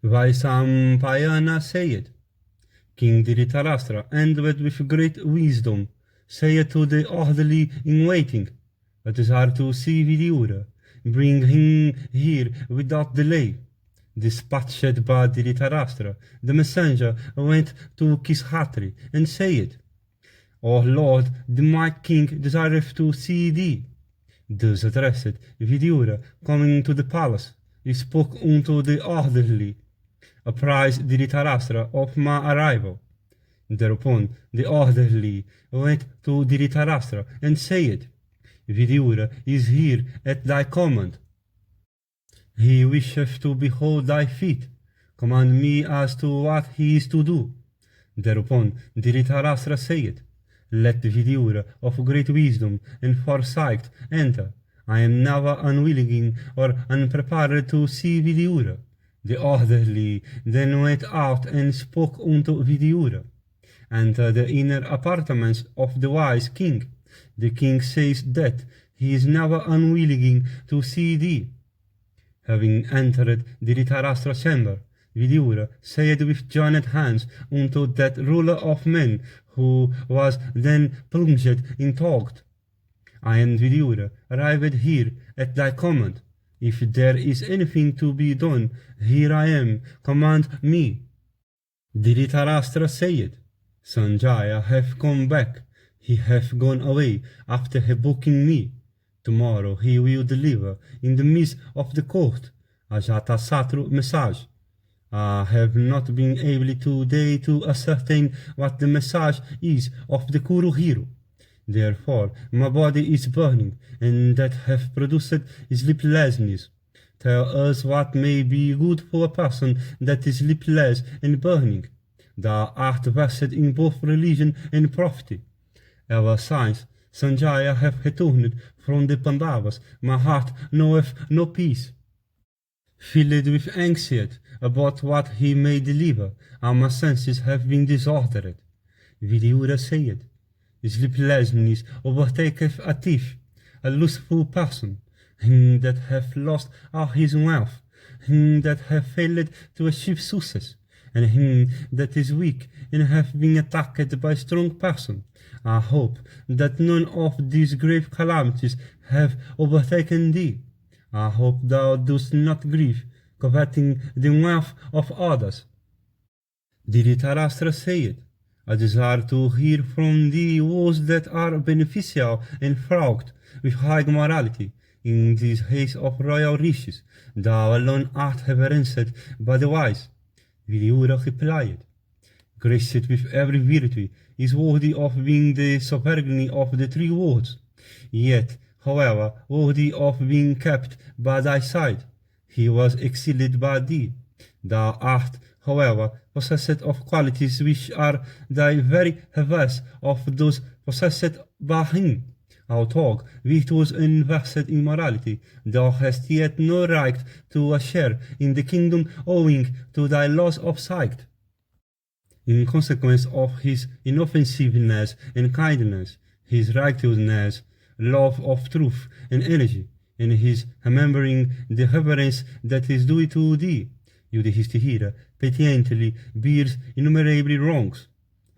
Vaisampayana said, King Dhritarastra, endowed with great wisdom, said to the orderly in waiting, "It is hard to see Vidura. Bring him here without delay." Dispatched by Dhritarastra, the messenger went to Kishatri and said, "O Lord, the my king desireth to see thee." Thus addressed Vidura, coming to the palace, he spoke unto the orderly, "Apprise Dhritarastra of my arrival." Thereupon the orderly went to Dhritarastra and said, "Vidura is here at thy command. He wisheth to behold thy feet. Command me as to what he is to do." Thereupon Dhritarastra said, "Let Vidura of great wisdom and foresight enter. I am never unwilling or unprepared to see Vidura." The orderly then went out and spoke unto Vidura. "Enter the inner apartments of the wise king. The king says that he is never unwilling to see thee." Having entered Dhritarashtra's chamber, Vidura said with joined hands unto that ruler of men who was then plunged in thought, "I am Vidura, arrived here at thy command. If there is anything to be done, here I am, command me." Dhritarashtra said, "Sanjaya hath come back. He hath gone away after booking me. Tomorrow he will deliver in the midst of the court a Jatasatru message. I have not been able today to ascertain what the message is of the Kuru hero. Therefore my body is burning, and that hath produced sleeplessness. Tell us what may be good for a person that is sleepless and burning. Thou art versed in both religion and prophecy. Ever since Sanjaya hath returned from the Pandavas, my heart knoweth no peace. Filled with anxiety about what he may deliver, and my senses have been disordered." Vidura said, "Sleeplessness overtaketh a thief, a lustful person, him that hath lost all his wealth, him that hath failed to achieve success, and him that is weak and hath been attacked by a strong person. I hope that none of these grave calamities have overtaken thee. I hope thou dost not grieve, coveting the wealth of others." Dhritarashtra said, "I desire to hear from thee words that are beneficial and fraught with high morality. In this haste of royal riches, thou alone art reverenced by the wise." Vidura replied, "Graced with every virtue, is worthy of being the sovereign of the three worlds. Yet, however, worthy of being kept by thy side. He was exceeded by thee. Thou art, however, possessed of qualities which are thy very reverse of those possessed by him. Although virtuous and versed in morality, thou hast yet no right to a share in the kingdom owing to thy loss of sight." In consequence of his inoffensiveness and kindness, his righteousness, love of truth and energy, and his remembering the reverence that is due to thee, Yudhishthira patiently bears innumerable wrongs.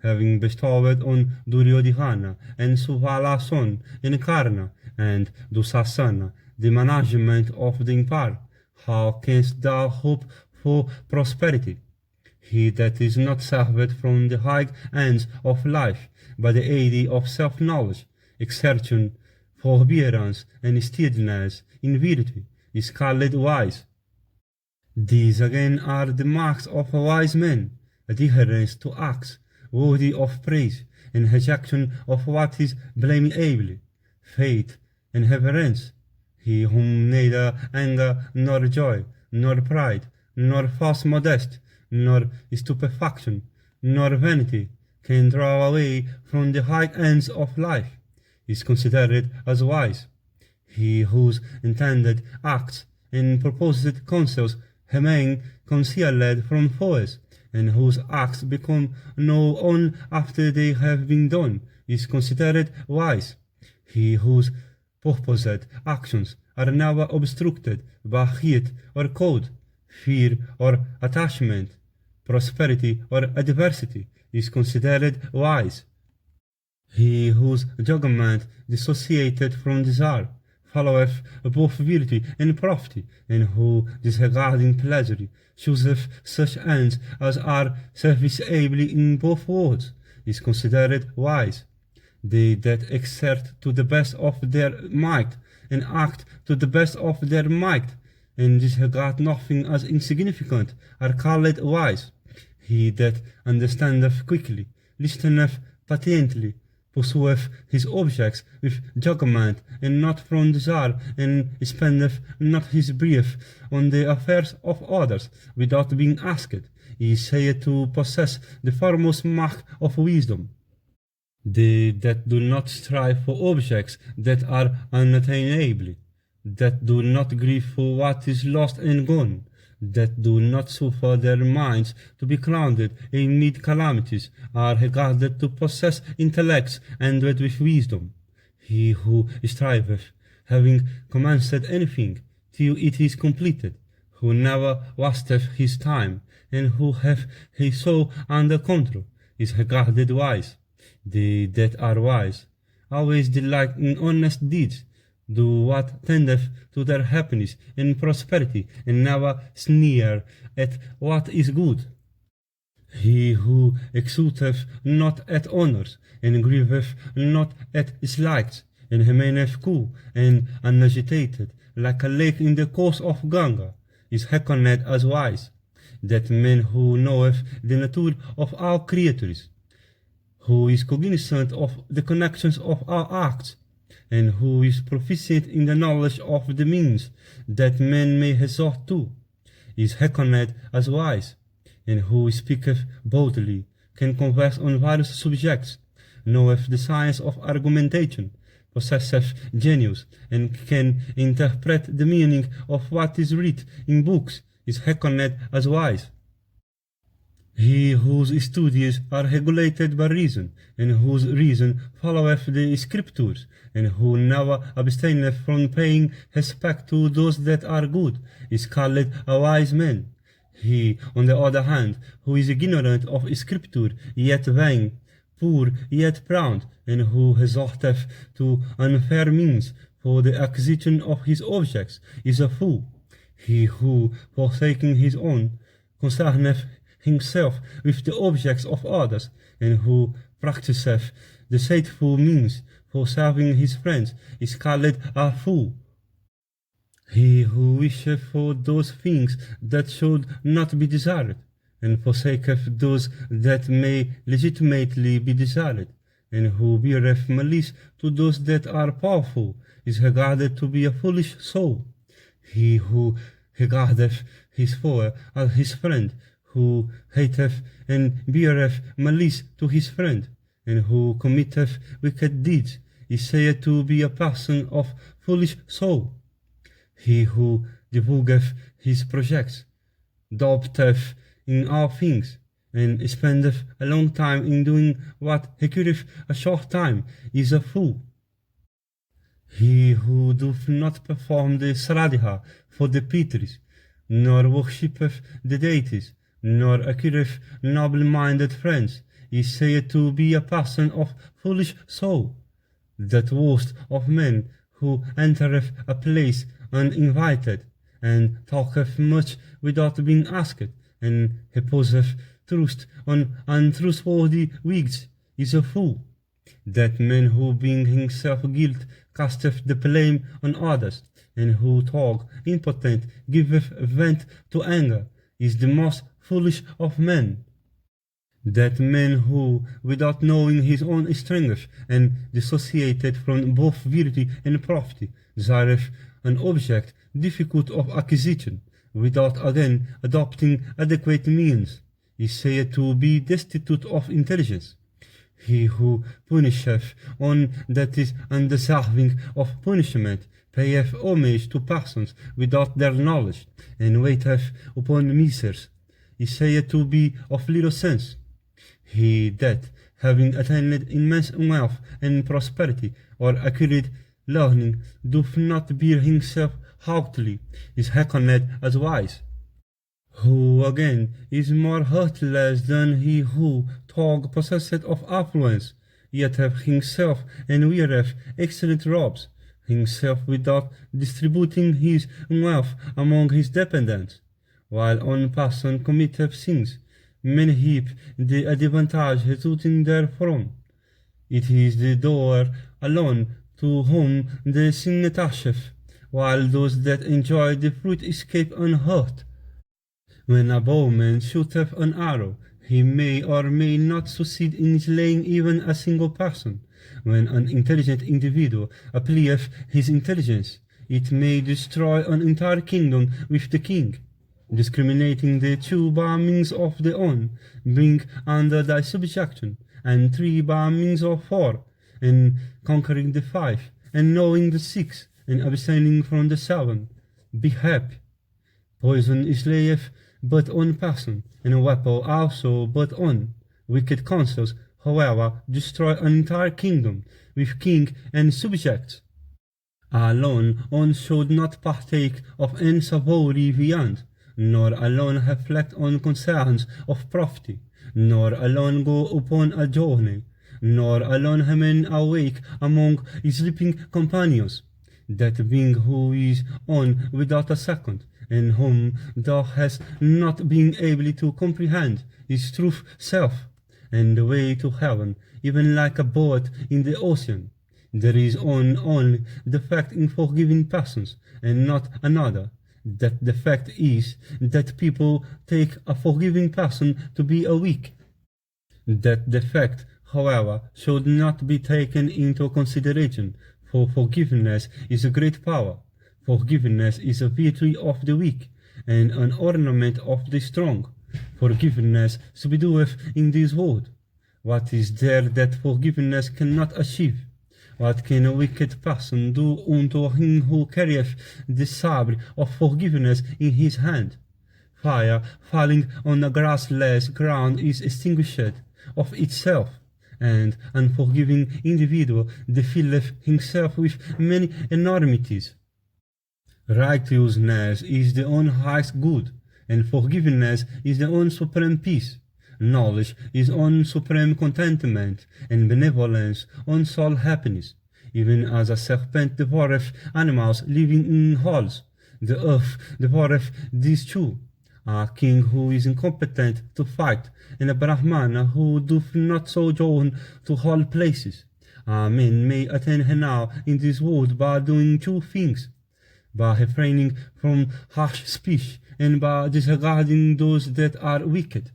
Having bestowed on Duryodhana and Suvala son and Karna and Dusasana the management of the empire, how canst thou hope for prosperity? He that is not served from the high ends of life by the aid of self-knowledge, exertion, forbearance, and steadiness in virtue, is called wise. These again are the marks of a wise man: adherence to acts worthy of praise, and rejection of what is blameable, faith and reverence. He whom neither anger nor joy, nor pride, nor false modesty, nor stupefaction, nor vanity can draw away from the high ends of life, is considered as wise. He whose intended acts and proposed counsels remain concealed from foes, and whose acts become known after they have been done, is considered wise. He whose purposed actions are never obstructed by heat or cold, fear or attachment, prosperity or adversity, is considered wise. He whose judgment dissociated from desire followeth both virtue and profit, and who, disregarding pleasure, chooseth such ends as are serviceable in both worlds, is considered wise. They that exert to the best of their might, and act to the best of their might, and disregard nothing as insignificant, are called wise. He that understandeth quickly, listeneth patiently, pursueth his objects with judgment, and not from desire, and spendeth not his breath on the affairs of others, without being asked, is said to possess the foremost mark of wisdom. They that do not strive for objects that are unattainable, that do not grieve for what is lost and gone, that do not suffer their minds to be clouded amid calamities, are regarded to possess intellects endowed with wisdom. He who striveth, having commenced anything, till it is completed, who never wasteth his time, and who hath his soul under control, is regarded wise. They that are wise always delight in honest deeds, do what tendeth to their happiness and prosperity, and never sneer at what is good. He who exulteth not at honours, and grieveth not at slights, and remaineth cool and unagitated, like a lake in the course of Ganga, is reckoned as wise. That man who knoweth the nature of all creatures, who is cognizant of the connections of all acts, and who is proficient in the knowledge of the means that men may resort to, is reckoned as wise, and who speaketh boldly, can converse on various subjects, knoweth the science of argumentation, possesseth genius, and can interpret the meaning of what is writ in books, is reckoned as wise. He whose studies are regulated by reason, and whose reason followeth the scriptures, and who never abstaineth from paying respect to those that are good, is called a wise man. He, on the other hand, who is ignorant of scripture, yet vain, poor, yet proud, and who resorteth to unfair means for the acquisition of his objects, is a fool. He who, forsaking his own, concerneth himself with the objects of others, and who practiseth deceitful means for serving his friends, is called a fool. He who wisheth for those things that should not be desired, and forsaketh those that may legitimately be desired, and who beareth malice to those that are powerful, is regarded to be a foolish soul. He who regardeth his foe as his friend, who hateth and beareth malice to his friend, and who committeth wicked deeds, is said to be a person of foolish soul. He who divulgeth his projects, doubteth in all things, and spendeth a long time in doing what requireth a short time, is a fool. He who doth not perform the sradha for the Pitris, nor worshippeth the deities, nor acquireth noble-minded friends, is said to be a person of foolish soul. That worst of men, who entereth a place uninvited, and talketh much without being asked, and reposeth trust on untrustworthy wigs, is a fool. That man who being himself guilt casteth the blame on others, and who talk impotent giveth vent to anger, is the most foolish of men. That man who, without knowing his own strength, and dissociated from both virtue and profit, desireth an object difficult of acquisition, without again adopting adequate means, is said to be destitute of intelligence. He who punisheth one that is undeserving of punishment, payeth homage to persons without their knowledge, and waiteth upon misers, is said to be of little sense. He that, having attained immense wealth and prosperity, or acquired learning, doth not bear himself haughtily, is reckoned as wise. who again is more heartless than he who, though possessed of affluence, yet hath himself and weareth excellent robes, himself without distributing his wealth among his dependents, while one person committeth sins, many heap the advantage resulting therefrom. It is the doer alone to whom the sin attacheth, while those that enjoy the fruit escape unhurt. When a bowman shooteth an arrow, he may or may not succeed in slaying even a single person. When an intelligent individual applieth his intelligence, it may destroy an entire kingdom with the king. Discriminating the two by means of the one, bring under thy subjection, and three by means of four, and conquering the five, and knowing the six, and abstaining from the seven. Be happy. Poison slayeth but one person, and a weapon also but one. Wicked counsels, however, destroy an entire kingdom, with king and subjects. Alone one should not partake of any savory viand, nor alone reflect on concerns of property, nor alone go upon a journey, nor alone remain awake among sleeping companions. That being who is on without a second, and whom thou hast not been able to comprehend, is truth self, and the way to heaven, even like a boat in the ocean. There is only defect in forgiving persons, and not another. That defect is that people take a forgiving person to be a weak. That defect, however, should not be taken into consideration, for forgiveness is a great power. Forgiveness is a virtue of the weak, and an ornament of the strong. Forgiveness subdueth in this world. What is there that forgiveness cannot achieve? What can a wicked person do unto him who carrieth the sabre of forgiveness in his hand? Fire falling on a grassless ground is extinguished of itself, and unforgiving individual defileth himself with many enormities. Righteousness is the own highest good, and forgiveness is the own supreme peace. Knowledge is own supreme contentment, and benevolence own sole happiness. Even as a serpent devoureth animals living in holes, the earth devoureth these two. A king who is incompetent to fight, and a Brahmana who doth not sojourn to holy places. A man may attain renown in this world by doing two things: by refraining from harsh speech, and by disregarding those that are wicked.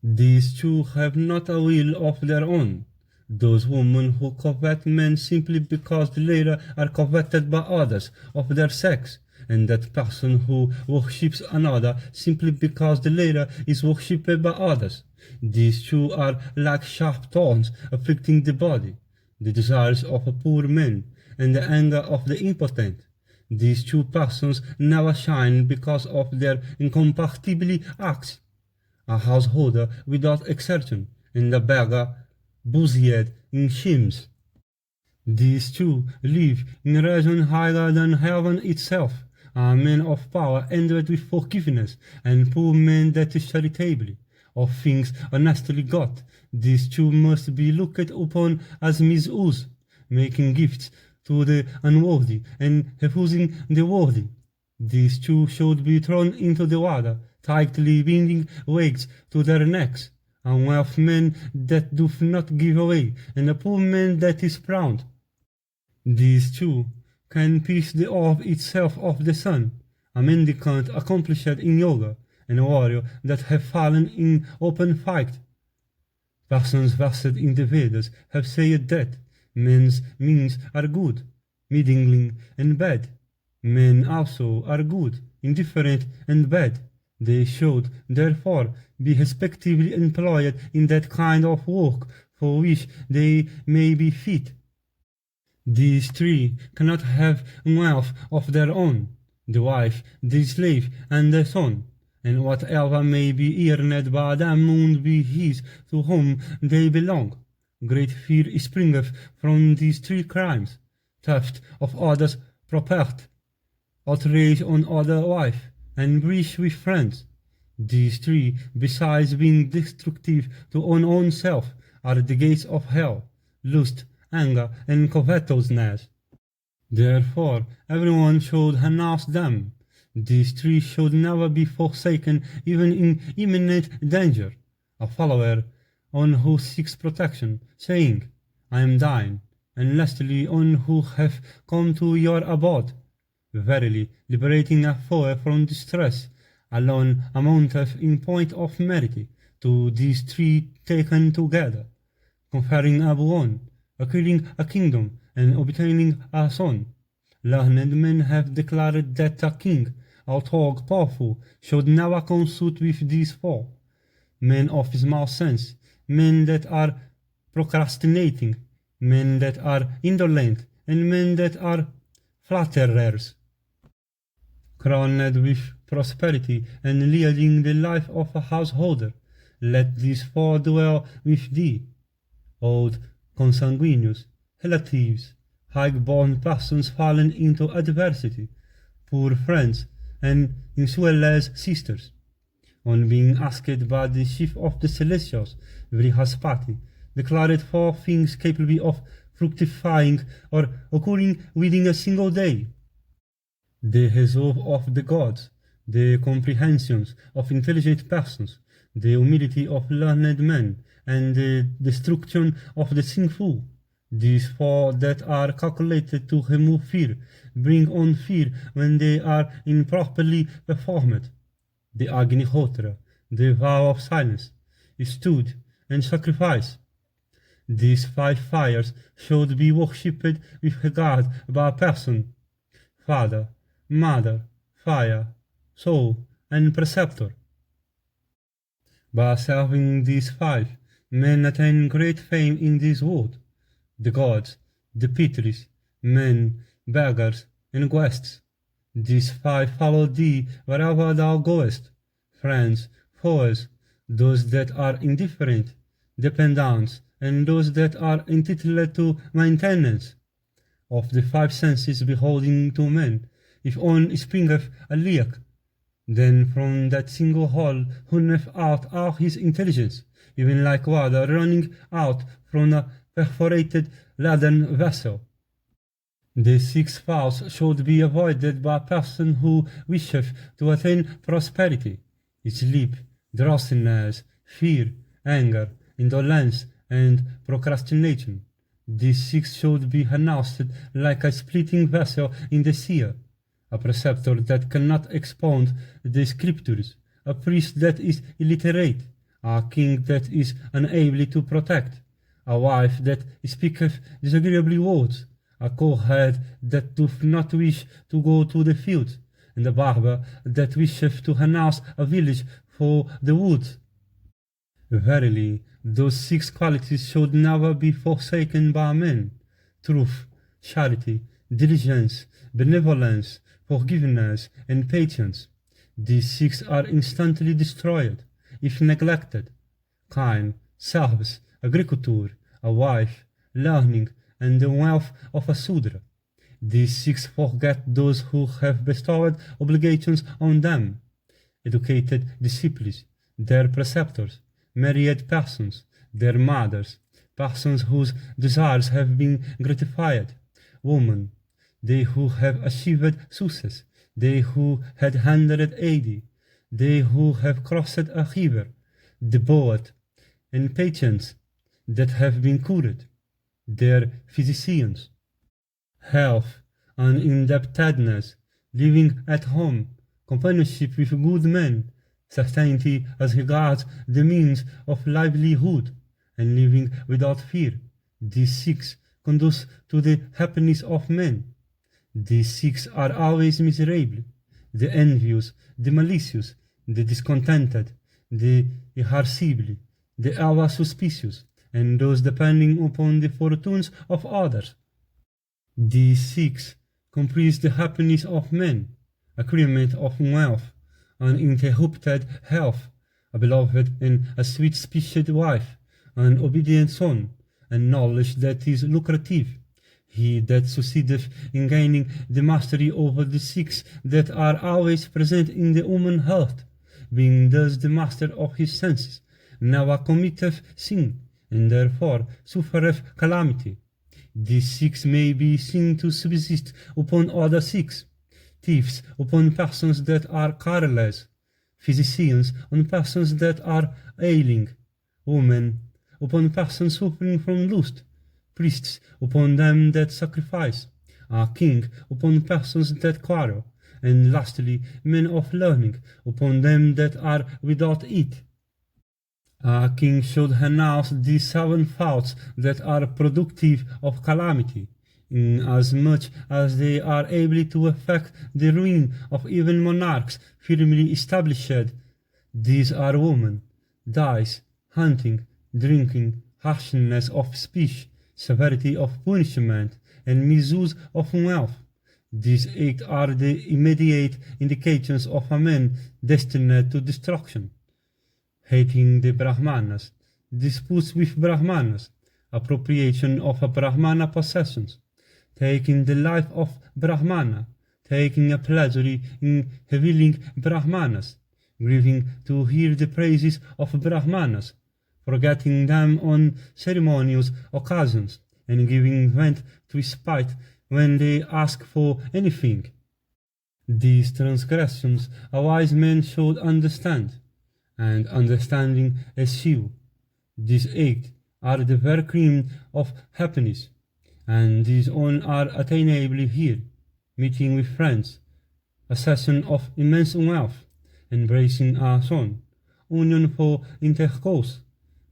These two have not a will of their own. Those women who covet men simply because the latter are coveted by others of their sex, and that person who worships another simply because the latter is worshipped by others. These two are like sharp thorns afflicting the body, the desires of a poor man, and the anger of the impotent. These two persons never shine because of their incompatible acts. A householder without exertion, and a beggar busied in schemes. These two live in a region higher than heaven itself. A man of power endowed with forgiveness, and poor man that is charitable, of things honestly got. These two must be looked upon as misuse, making gifts to the unworthy, and refusing the worthy. These two should be thrown into the water, tightly binding weights to their necks. A wealth man that doth not give away, and a poor man that is proud. These two can pierce the orb itself of the sun. A mendicant accomplished in yoga, and a warrior that have fallen in open fight. Persons versed in the Vedas have said that men's means are good, middling, and bad. Men also are good, indifferent, and bad. They should, therefore, be respectively employed in that kind of work for which they may be fit. These three cannot have wealth of their own: the wife, the slave, and the son, and whatever may be earned by them must be his to whom they belong. Great fear springeth from these three crimes: theft of others' property, outrage on other wife, and breach with friends. These three, besides being destructive to one's self, are the gates of hell: lust, anger, and covetousness. Therefore, everyone should renounce them. These three should never be forsaken, even in imminent danger. A follower, on who seeks protection, saying, I am thine, and lastly, on who have come to your abode. Verily, liberating a foe from distress alone amounteth in point of merit to these three taken together, conferring a boon, acquiring a kingdom, and obtaining a son. Learned men have declared that a king, although powerful, should never consult with these four: men of small sense, men that are procrastinating, men that are indolent, and men that are flatterers. Crowned with prosperity and leading the life of a householder, let these four dwell with thee: old consanguineous, relatives, high-born persons fallen into adversity, poor friends, and as well as sisters. On being asked by the chief of the Celestials, Vrihaspati, declared four things capable of fructifying or occurring within a single day: the resolve of the gods, the comprehensions of intelligent persons, the humility of learned men, and the destruction of the sinful. These four that are calculated to remove fear, bring on fear when they are improperly performed: the Agnihotra, the vow of silence, stud, and sacrifice. These five fires should be worshipped with regard by a person: father, mother, fire, soul, and preceptor. By serving these five, men attain great fame in this world: the gods, the pitris, men, beggars, and guests. These five follow thee wherever thou goest: friends, foes, those that are indifferent, dependants, and those that are entitled to maintenance. Of the five senses beholding to men, if one springeth a leak, then from that single hole runneth out all his intelligence, even like water running out from a perforated leaden vessel. The six vows should be avoided by a person who wisheth to attain prosperity: sleep, drowsiness, fear, anger, indolence, and procrastination. These six should be renounced like a splitting vessel in the sea: a preceptor that cannot expound the scriptures, a priest that is illiterate, a king that is unable to protect, a wife that speaketh disagreeable words, a co-head that doth not wish to go to the field, and a barber that wisheth to renounce a village for the woods. Verily, those six qualities should never be forsaken by men: truth, charity, diligence, benevolence, forgiveness, and patience. These six are instantly destroyed if neglected: kind, service, agriculture, a wife, learning, and the wealth of a Sudra. These six forget those who have bestowed obligations on them: educated disciples, their preceptors, married persons, their mothers, persons whose desires have been gratified, women, they who have achieved success, they who had handled aid, they who have crossed a river, the poet, and patients that have been cured, their physicians. Health, unindebtedness, living at home, companionship with good men, certainty as regards the means of livelihood, and living without fear. These six conduce to the happiness of men. These six are always miserable: the envious, the malicious, the discontented, the irascible, the ever suspicious, and those depending upon the fortunes of others. These six comprise the happiness of men: accrement of wealth, uninterrupted health, a beloved and a sweet-speeched wife, an obedient son, and knowledge that is lucrative. He that succeedeth in gaining the mastery over the six that are always present in the human heart, being thus the master of his senses, never committeth sin, and therefore suffereth calamity. These six may be seen to subsist upon other six: thieves upon persons that are careless, physicians on persons that are ailing, women upon persons suffering from lust, priests upon them that sacrifice, a king upon persons that quarrel, and lastly men of learning upon them that are without it. A king should announce these 7 faults that are productive of calamity, inasmuch as they are able to effect the ruin of even monarchs firmly established. These are women, dice, hunting, drinking, harshness of speech, severity of punishment, and misuse of wealth. These 8 are the immediate indications of a man destined to destruction: hating the Brahmanas, disputes with Brahmanas, appropriation of a Brahmana possessions, taking the life of Brahmana, taking a pleasure in reveling Brahmanas, grieving to hear the praises of Brahmanas, forgetting them on ceremonious occasions, and giving vent to spite when they ask for anything. These transgressions a wise man should understand, and understanding eschew. These 8 are the very cream of happiness, and these all are attainable here: meeting with friends, accession of immense wealth, embracing a son, union for intercourse,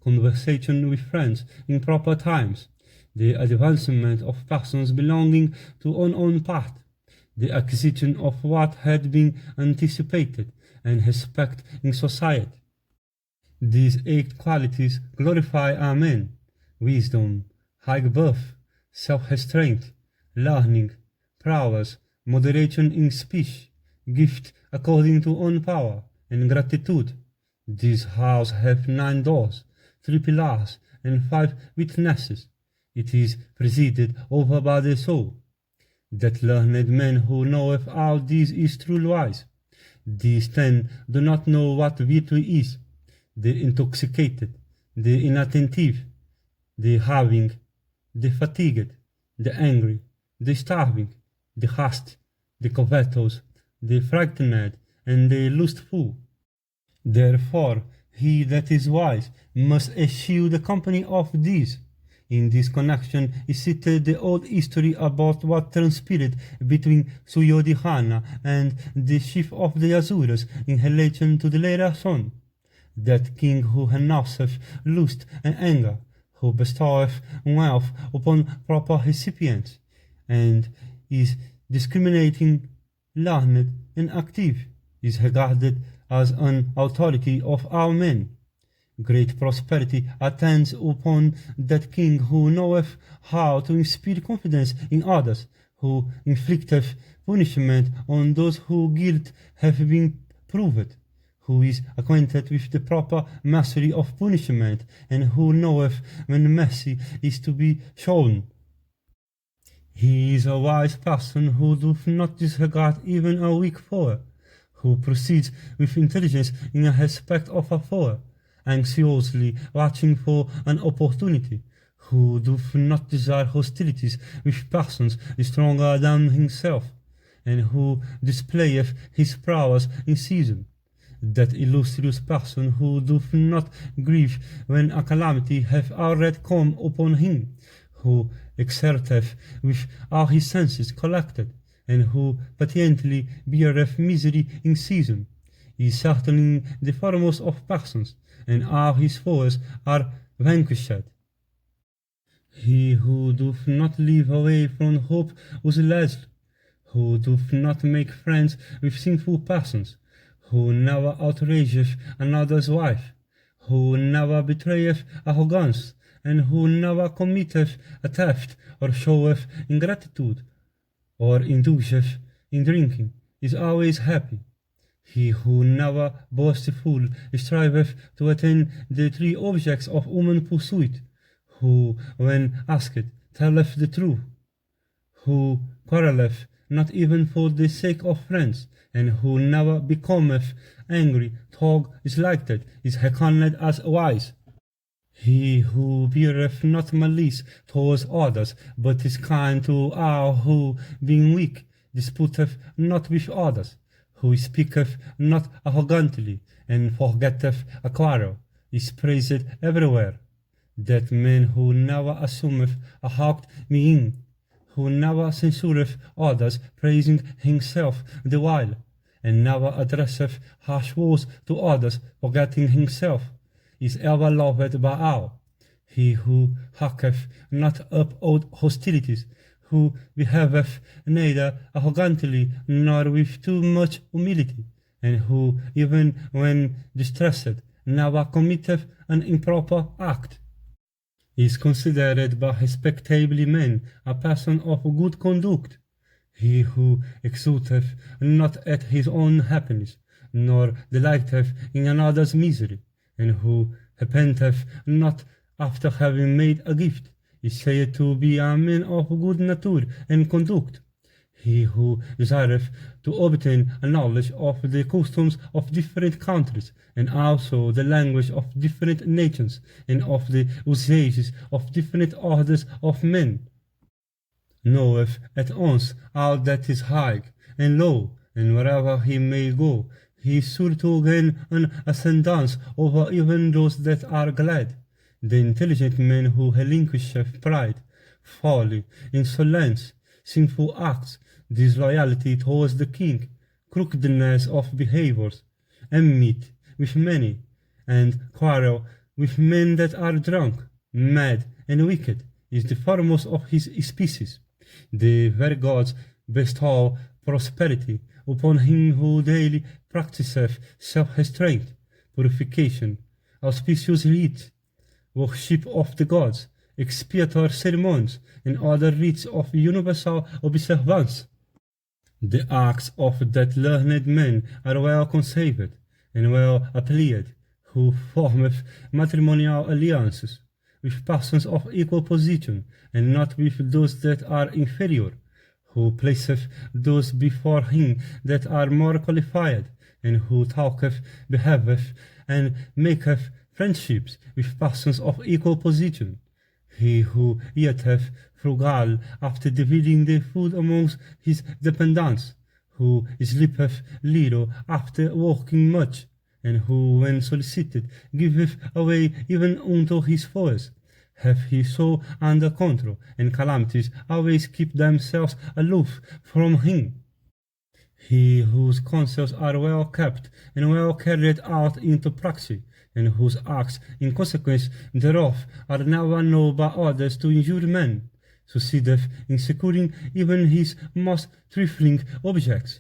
conversation with friends in proper times, the advancement of persons belonging to one own path, the acquisition of what had been anticipated, and respect in society. These 8 qualities glorify a man: wisdom, high birth, self-restraint, learning, prowess, moderation in speech, gift according to own power, and gratitude. This house hath 9 doors, 3 pillars, and 5 witnesses. It is presided over by the soul. That learned man who knoweth all this is truly wise. These 10 do not know what virtue is: the intoxicated, the inattentive, the having, the fatigued, the angry, the starving, the hasty, the covetous, the frightened, and the lustful. Therefore he that is wise must eschew the company of these. In this connection is cited the old history about what transpired between Suryodhana and the chief of the Asuras in relation to the later son: that king who announceth lust and anger, who bestoweth wealth upon proper recipients, and is discriminating, learned, and active, is regarded as an authority of all men. Great prosperity attends upon that king who knoweth how to inspire confidence in others, who inflicteth punishment on those whose guilt have been proved, who is acquainted with the proper mastery of punishment, and who knoweth when mercy is to be shown. He is a wise person who doth not disregard even a weak foe, who proceeds with intelligence in respect of a foe, anxiously watching for an opportunity, who doth not desire hostilities with persons stronger than himself, and who displayeth his prowess in season. That illustrious person who doth not grieve when a calamity hath already come upon him, who exerteth with all his senses collected, and who patiently beareth misery in season, is certainly the foremost of persons, and all his foes are vanquished. He who doth not live away from hope uselessly, who doth not make friends with sinful persons, who never outrageth another's wife, who never betrayeth arrogance, and who never committeth a theft or showeth ingratitude, or indulgeth in drinking, is always happy. He who never boastful striveth to attain the 3 objects of human pursuit, who, when asked, telleth the truth, who quarrelleth not even for the sake of friends, and who never becometh angry talk is liked, is reckoned as wise. He who beareth not malice towards others, but is kind to all who, being weak, disputeth not with others, who speaketh not arrogantly, and forgetteth a quarrel, is praised everywhere. That man who never assumeth a haughty mien, who never censureth others, praising himself the while, and never addresseth harsh words to others, forgetting himself, is ever loved by all. He who hacketh not up old hostilities, who behaveth neither arrogantly nor with too much humility, and who, even when distressed, never committeth an improper act, is considered by respectable men a person of good conduct. He who exulteth not at his own happiness, nor delighteth in another's misery, and who repenteth not after having made a gift, is said to be a man of good nature and conduct. He who desireth to obtain a knowledge of the customs of different countries, and also the language of different nations, and of the usages of different orders of men, knoweth at once all that is high and low, and wherever he may go, he is sure to gain an ascendance over even those that are glad. The intelligent man who relinquisheth pride, folly, insolence, sinful acts, disloyalty towards the king, crookedness of behaviors, enmity with many, and quarrel with men that are drunk, mad, and wicked, is the foremost of his species. The very gods bestow prosperity upon him who daily practiseth self-restraint, purification, auspicious rites, worship of the gods, expiatory ceremonies, and other rites of universal observance. The acts of that learned man are well conceived and well applied, who formeth matrimonial alliances with persons of equal position, and not with those that are inferior, who placeth those before him that are more qualified, and who talketh, behaveth, and maketh friendships with persons of equal position. He who eateth frugal after dividing the food amongst his dependants, who sleepeth little after working much, and who, when solicited, giveth away even unto his foes, hath he so under control, and calamities always keep themselves aloof from him. He whose counsels are well kept and well carried out into practice, and whose acts in consequence thereof are never known by others to injure men, succeedeth in securing even his most trifling objects.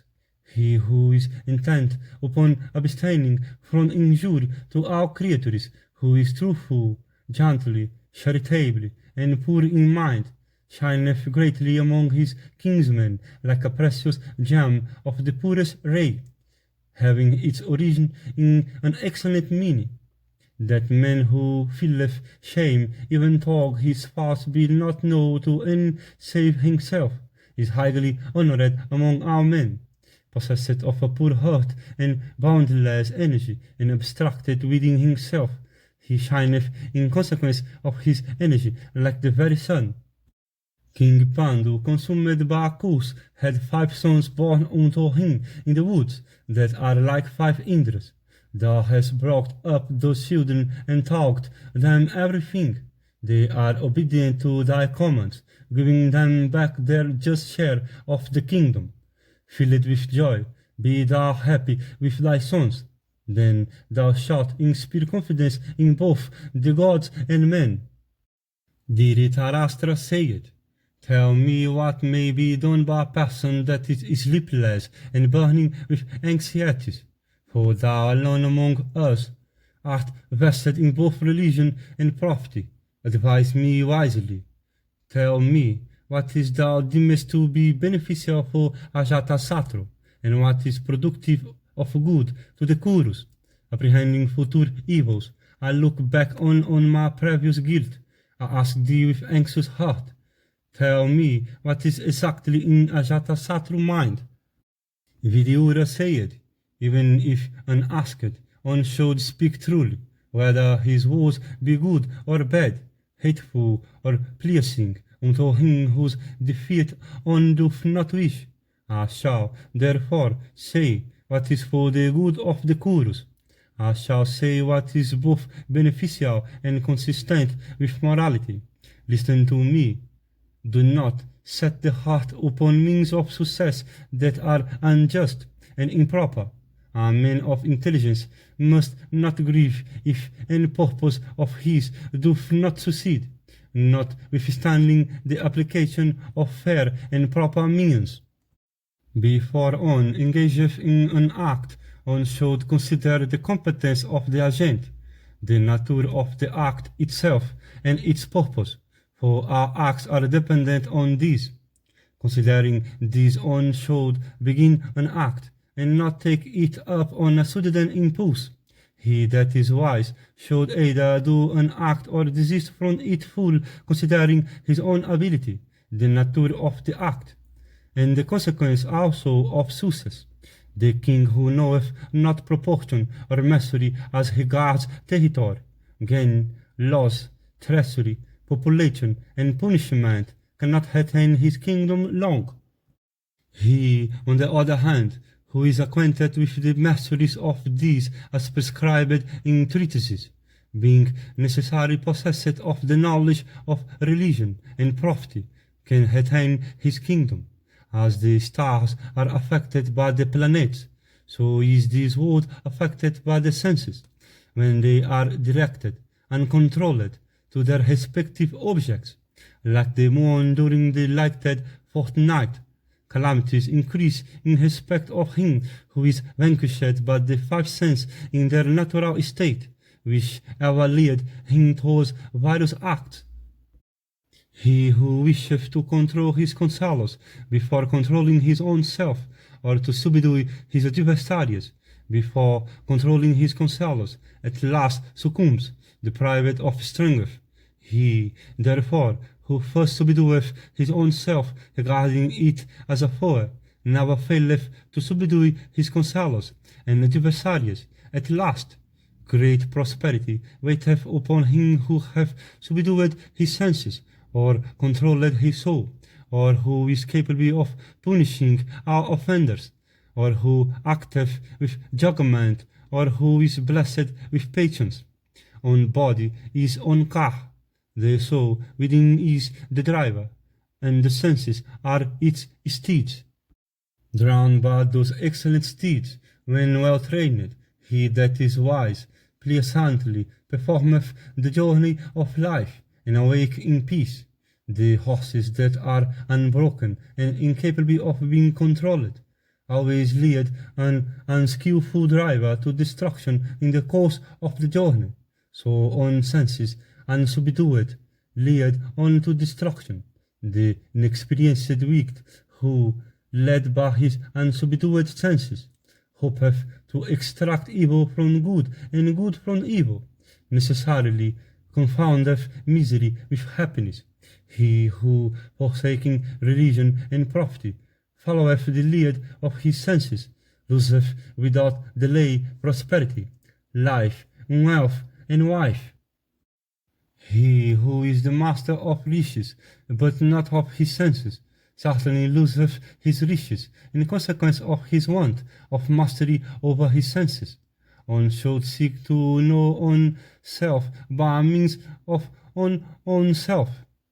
He who is intent upon abstaining from injury to all creatures, who is truthful, gently, charitably, and poor in mind, shineth greatly among his kinsmen like a precious gem of the purest ray, having its origin in an excellent meaning. That man who feeleth shame, even though his faults be not known to any save himself, is highly honoured among all men, possessed of a pure heart and boundless energy, and abstracted within himself. He shineth in consequence of his energy like the very sun. King Pandu, consumed by a curse, had 5 sons born unto him in the woods, that are like 5 Indras. Thou hast brought up those children and taught them everything. They are obedient to thy commands, giving them back their just share of the kingdom. Filled with joy, be thou happy with thy sons. Then thou shalt inspire confidence in both the gods and men. Dhritarastra said, Tell me what may be done by a person that is sleepless and burning with anxieties. For thou alone among us art vested in both religion and prophecy. Advise me wisely. Tell me what is thou deemest to be beneficial for Ajatasattu, and what is productive of good to the Kurus. Apprehending future evils, I look back on my previous guilt. I ask thee with anxious heart. Tell me what is exactly in Ajatasattu's mind. Vidura said, even if unasked, one should speak truly, whether his words be good or bad, hateful or pleasing, unto him whose defeat one doth not wish. I shall therefore say what is for the good of the chorus. I shall say what is both beneficial and consistent with morality. Listen to me. Do not set the heart upon means of success that are unjust and improper. A man of intelligence must not grieve if any purpose of his doth not succeed, notwithstanding the application of fair and proper means. Before one engageth in an act, one should consider the competence of the agent, the nature of the act itself, and its purpose, for our acts are dependent on these. Considering these, one should begin an act, and not take it up on a sudden impulse. He that is wise should either do an act or desist from it full, considering his own ability, the nature of the act, and the consequence also of success. The king who knoweth not proportion or measure as regards territory, gain, loss, treasury, population, and punishment cannot retain his kingdom long. He, on the other hand, who is acquainted with the mysteries of these as prescribed in treatises, being necessarily possessed of the knowledge of religion and prophecy, can retain his kingdom. As the stars are affected by the planets, so is this world affected by the senses, when they are directed and controlled to their respective objects. Like the moon during the lighted fortnight, calamities increase in respect of him who is vanquished by the five senses in their natural state, which ever lead him towards various acts. He who wisheth to control his conselhos before controlling his own self, or to subdue his adversaries before controlling his conselhos, at last succumbs, deprived of strength. He, therefore, who first subdueth his own self, regarding it as a foe, never faileth to subdue his conselhos and adversaries. At last, great prosperity waiteth upon him who hath subdued his senses, or controlled his soul, or who is capable of punishing our offenders, or who acteth with judgment, or who is blessed with patience. On body is on car, the soul within is the driver, and the senses are its steeds. Drawn by those excellent steeds, when well trained, he that is wise pleasantly performeth the journey of life, and awake in peace. The horses that are unbroken and incapable of being controlled always lead an unskillful driver to destruction in the course of the journey. So on senses unsubdued lead on to destruction. The inexperienced wicked, who, led by his unsubdued senses, hopeth to extract evil from good and good from evil, necessarily confoundeth misery with happiness. He who, forsaking religion and prophecy, followeth the lead of his senses, loseth without delay prosperity, life, wealth, and wife. He who is the master of riches, but not of his senses, certainly loseth his riches in consequence of his want of mastery over his senses. One should seek to know oneself by means of oneself,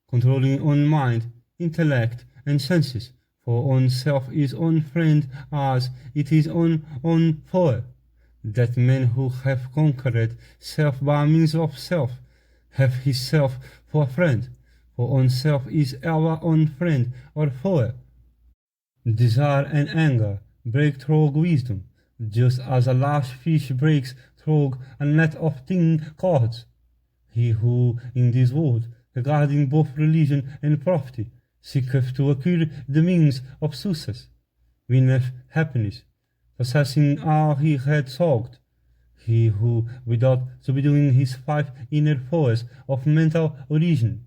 controlling own mind, intellect, and senses, for oneself is own friend as it is own foe. That man who hath conquered self by means of self have his self for a friend, for oneself is our own friend or foe. Desire and anger break through wisdom, just as a large fish breaks through a net of thin cords. He who in this world, regarding both religion and prophecy, seeketh to acquire the means of success, winneth happiness, possessing all he had sought. He who, without subduing his five inner foes of mental origin,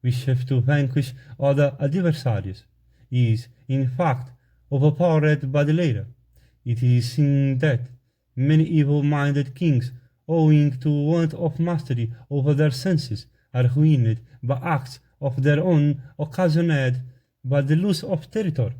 wisheth to vanquish other adversaries, is, in fact, overpowered by the latter. It is seen that many evil-minded kings, owing to want of mastery over their senses, are ruined by acts of their own occasioned by the loss of territory.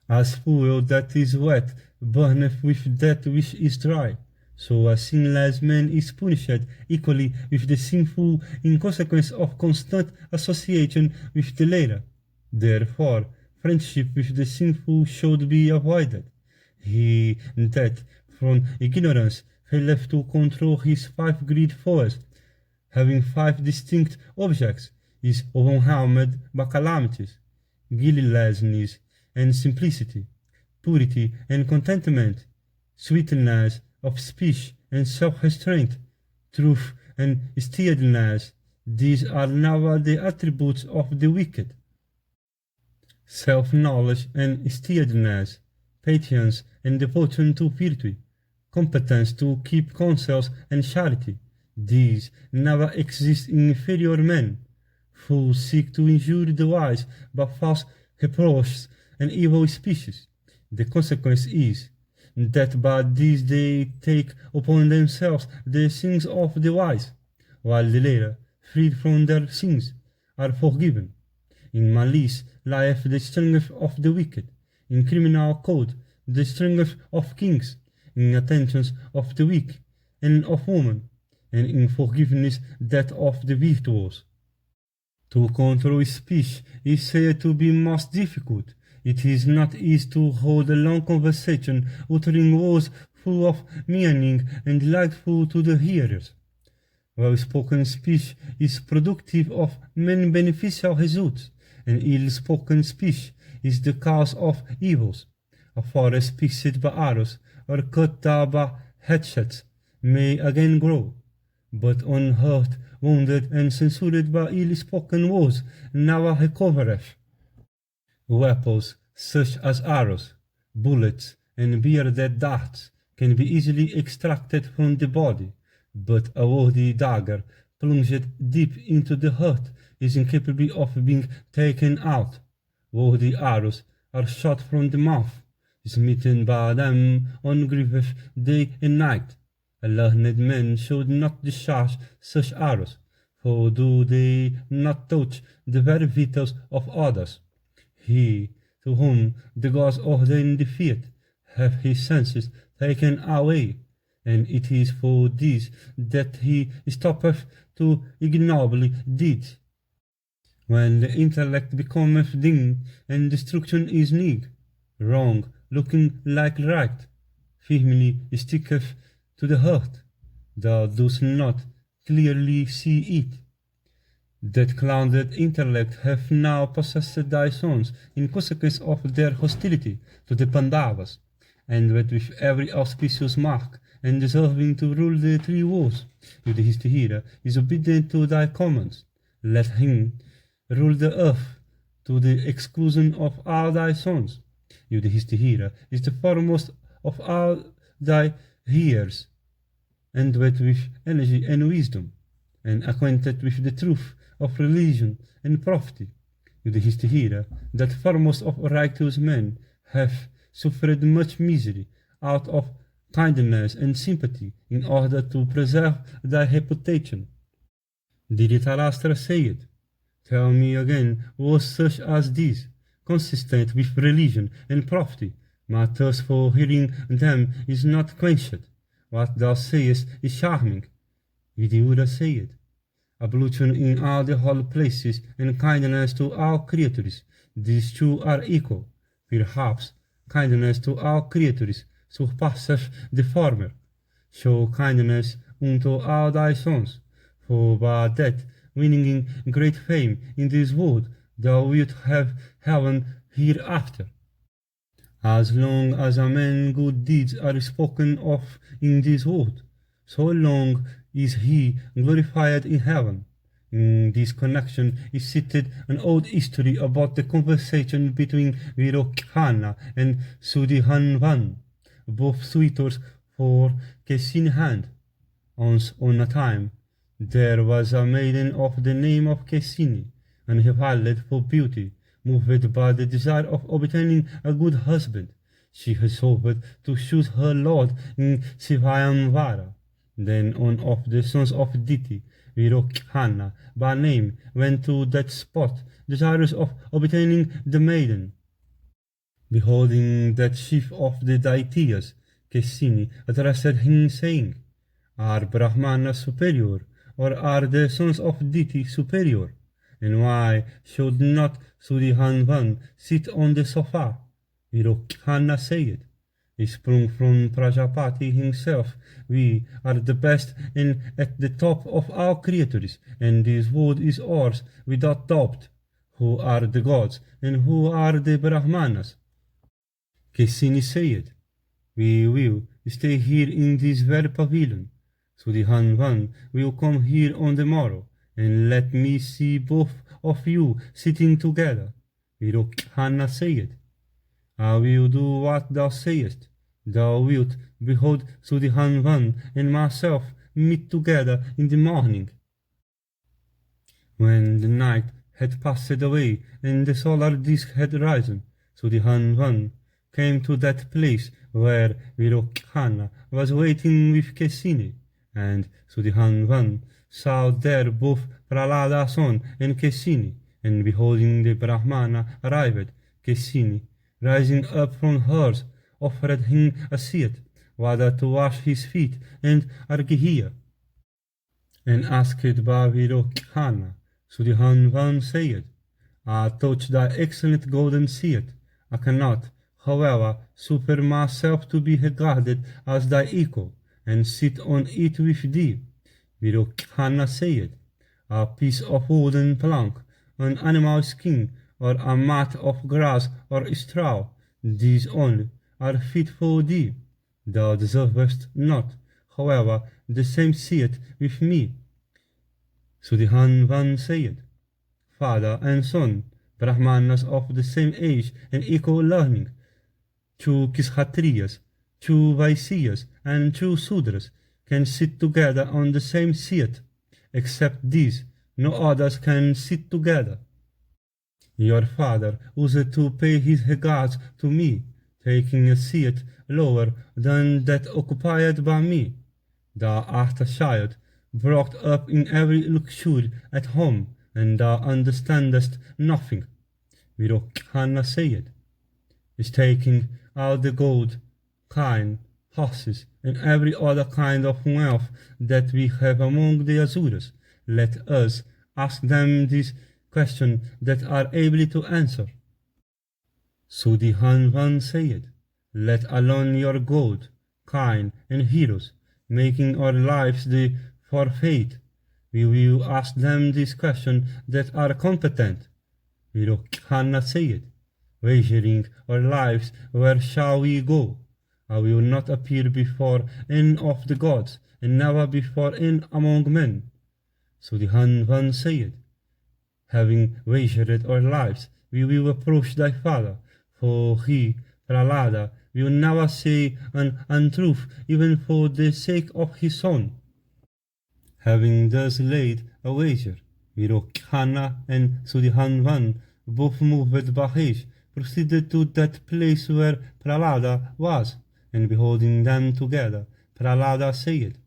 As fuel that is wet burneth with that which is dry, so a sinless man is punished equally with the sinful in consequence of constant association with the latter. Therefore, friendship with the sinful should be avoided. He that, from ignorance, faileth to control his 5 great foes, having 5 distinct objects, is overwhelmed by calamities, guilelessness and simplicity, purity and contentment, sweetness of speech and self-restraint, truth and steadiness. These are never the attributes of the wicked. Self-knowledge and steadiness, patience and devotion to virtue, competence to keep counsels and charity, these never exist in inferior men. Fools seek to injure the wise by false reproaches and evil speeches. The consequence is that by these they take upon themselves the sins of the wise, while the latter, freed from their sins, are forgiven. In malice lieth the strength of the wicked, in criminal code the strength of kings, in attentions of the weak and of women, and in forgiveness that of the virtuous. To control speech is said to be most difficult. It is not easy to hold a long conversation uttering words full of meaning and delightful to the hearers. Well-spoken speech is productive of many beneficial results, and ill-spoken speech is the cause of evils. A forest pierced by arrows or cut down by hatchets may again grow, but unhurt, wounded, and censured by ill-spoken words never recovereth. Weapons such as arrows, bullets, and bearded darts can be easily extracted from the body, but a worthy dagger plunged deep into the heart is incapable of being taken out. Worthy arrows are shot from the mouth, smitten by them on grievous day and night. A learned man should not discharge such arrows, for do they not touch the very vitals of others? He, to whom the gods ordain defeat, hath his senses taken away, and it is for this that he stoppeth to ignoble deeds. When the intellect becometh dim, and destruction is nigh, wrong, looking like right, firmly sticketh to the heart, thou dost not clearly see it. That clouded intellect hath now possessed thy sons in consequence of their hostility to the Pandavas, and with every auspicious mark, and deserving to rule the 3 worlds, Yudhishthira is obedient to thy commands. Let him rule the earth to the exclusion of all thy sons. Yudhishthira is the foremost of all thy heirs, endowed with energy and wisdom, and acquainted with the truth of religion and prophecy. Yudhishthira, that foremost of righteous men, hath suffered much misery out of kindness and sympathy in order to preserve thy reputation. Dhritarastra said, tell me again words such as these, consistent with religion and prophecy. My thirst for hearing them is not quenched. What thou sayest is charming. Vidura said, absolution in all the holy places and kindness to all creatures, these 2 are equal. Perhaps kindness to all creatures surpasseth the former. Show kindness unto all thy sons, for by that, winning great fame in this world, thou wilt have heaven hereafter. As long as a man's good deeds are spoken of in this world, so long is he glorified in heaven. In this connection is cited an old history about the conversation between Virokhanna and Sudhihanvan, both suitors for Kesini's hand. Once on a time, there was a maiden of the name of Kesini, unrivaled for beauty, moved by the desire of obtaining a good husband. She resolved to shoot her lord in Sivayamvara. Then one of the sons of Diti, Virokhanna by name, went to that spot, desirous of obtaining the maiden. Beholding that chief of the deities, Kesini addressed him, saying, "Are Brahmanas superior, or are the sons of Diti superior? And why should not Sudhihanvan sit on the sofa?" Virokhanna said, "Sprung from Prajapati himself, we are the best and at the top of our creatures, and this wood is ours without doubt. Who are the gods, and who are the Brahmanas?" Kesini said, "We will stay here in this very pavilion. Sudhihanvan will come here on the morrow, and let me see both of you sitting together." Virokhanna said, "I will do what thou sayest. Thou wilt behold Sudhihanvan and myself meet together in the morning." When the night had passed away and the solar disk had risen, Sudhihanvan came to that place where Virokhanna was waiting with Kesini, and Sudhihanvan saw there both Prahlada's son and Kesini, and beholding the Brahmana arrived, Kesini, rising up from hers, offered him a seat, whether to wash his feet and arghya. And asked by Virokhanna, Sudhihanvan said, "I touch thy excellent golden seat. I cannot, however, suffer myself to be regarded as thy equal, and sit on it with thee." Virokhanna said, "A piece of wooden plank, an animal skin, or a mat of grass or straw, these only are fit for thee. Thou deservest not, however, the same seat with me." Sudhihanvan said, "Father and son, Brahmanas of the same age and equal learning, two Kshatriyas, two Vaisyas, and two Sudras can sit together on the same seat. Except these, no others can sit together. Your father used to pay his regards to me, taking a seat lower than that occupied by me. Thou art a child, brought up in every luxury at home, and thou understandest nothing." Virokhanna said, "Taking out the gold, kine, horses, and every other kind of wealth that we have among the Asuras, let us ask them this question that are able to answer." Sudhihanvan said, "Let alone your gold, kine, and heroes, making our lives the forfeit. We will ask them this question that are competent." Virokhanna said, "Wagering our lives, where shall we go? I will not appear before any of the gods, and never before any among men." Sudhihanvan said, "Having wagered our lives, we will approach thy father, for he, Prahlada, will never say an untruth even for the sake of his son." Having thus laid a wager, Virokhanna and Sudhihanvan, both moved by rage, proceeded to that place where Prahlada was, and beholding them together, Prahlada said,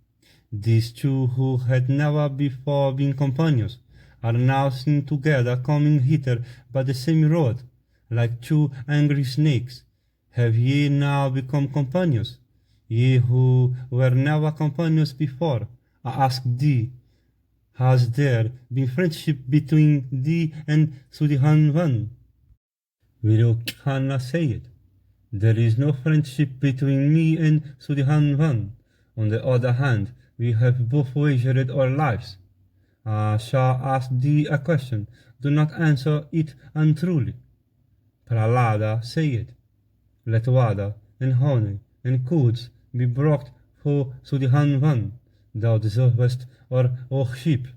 "These two who had never before been companions are now seen together coming hither by the same road, like two angry snakes. Have ye now become companions? Ye who were never companions before, I ask thee, has there been friendship between thee and Sudhihanvan?" Virokhanna said, "There is no friendship between me and Sudhihanvan. On the other hand, we have both wagered our lives. I shall ask thee a question. Do not answer it untruly." Prahlada said, "Let water and honey and curds be brought for Sudhihanvan. Thou deservest our worship.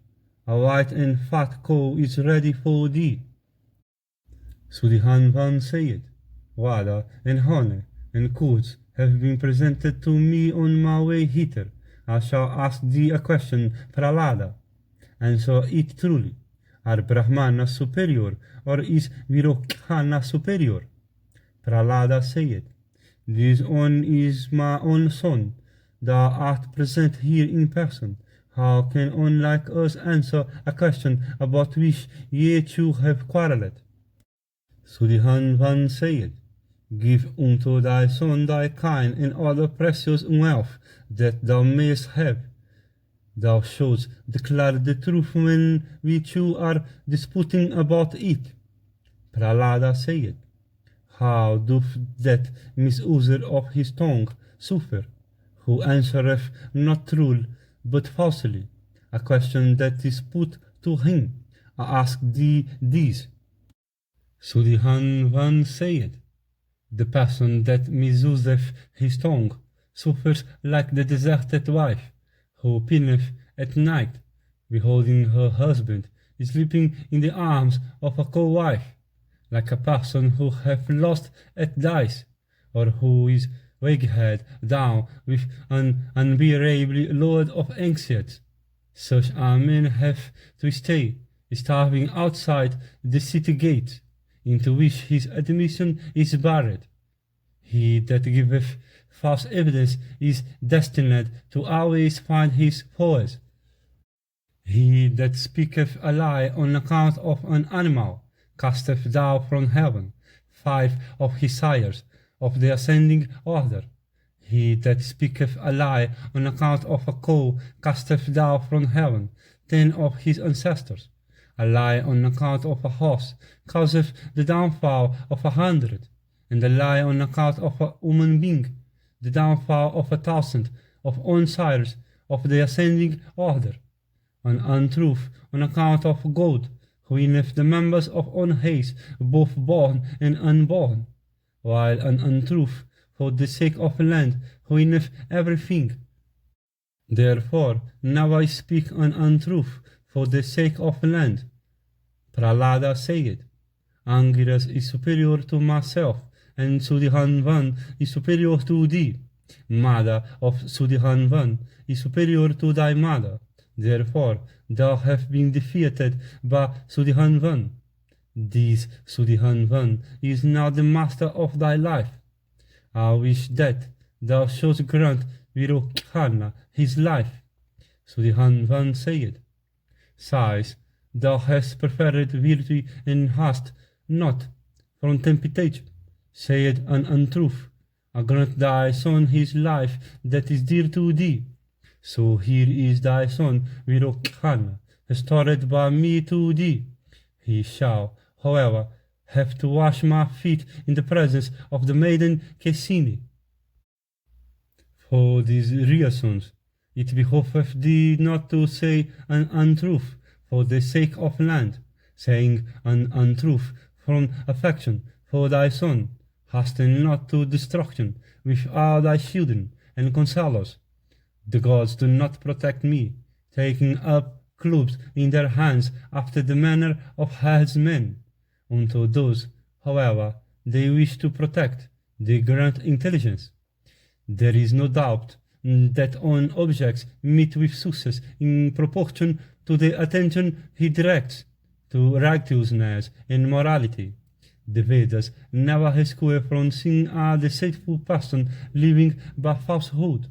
A white and fat cow is ready for thee." Sudhihanvan said, "Water and honey and curds have been presented to me on my way hither. I shall ask thee a question, Prahlada. Answer it truly. Are Brahmana superior, or is Virokhanna superior?" Prahlada said, This one is my own son, thou art present here in person. How can one like us answer a question about which ye two have quarrelled? Sudhihan said, Give unto thy son thy kind and other precious wealth that thou mayest have. Thou shouldst declare the truth when we two are disputing about it. Prahlada said, How doth that misuser of his tongue suffer, who answereth not truly, but falsely? A question that is put to him. I ask thee this. Sudhihan said, The person that misuseth his tongue suffers like the deserted wife, who pineth at night, beholding her husband sleeping in the arms of a co-wife, like a person who hath lost at dice, or who is weighed down with an unbearable load of anxieties. Such a man hath to stay, starving outside the city gate, into which his admission is barred. He that giveth false evidence is destined to always find his foes. He that speaketh a lie on account of an animal casteth down from heaven 5 of his sires of the ascending order. He that speaketh a lie on account of a cow casteth down from heaven 10 of his ancestors. A lie on account of a horse causeth the downfall of 100, and a lie on account of a human being the downfall of 1,000 of own sires of the ascending order. An untruth on account of God ruineth the members of own race, both born and unborn, while an untruth for the sake of land ruineth everything. Therefore never speak an untruth for the sake of land. Prahlada said, Angiras is superior to myself, and Sudhihan is superior to thee. Mother of Sudhihan is superior to thy mother. Therefore thou hast been defeated by Sudhihan. This Sudhihan is now the master of thy life. I wish that thou shouldst grant Virokkhana his life. Sudhihan said, Sighs, thou hast preferred virtue and hast not, from temptation, said an untruth. I grant thy son his life that is dear to thee. So here is thy son Virokkhana, restored by me to thee. He shall, however, have to wash my feet in the presence of the maiden Kesini. For these reasons, it behoveth thee not to say an untruth for the sake of land, saying an untruth from affection for thy son, hasten not to destruction with all thy children and consolers. The gods do not protect me, taking up clubs in their hands after the manner of herdsmen. Unto those, however, they wish to protect, they grant intelligence. There is no doubt that on objects meet with success in proportion to the attention he directs to righteousness and morality. The Vedas never rescue from sin a deceitful person living by falsehood.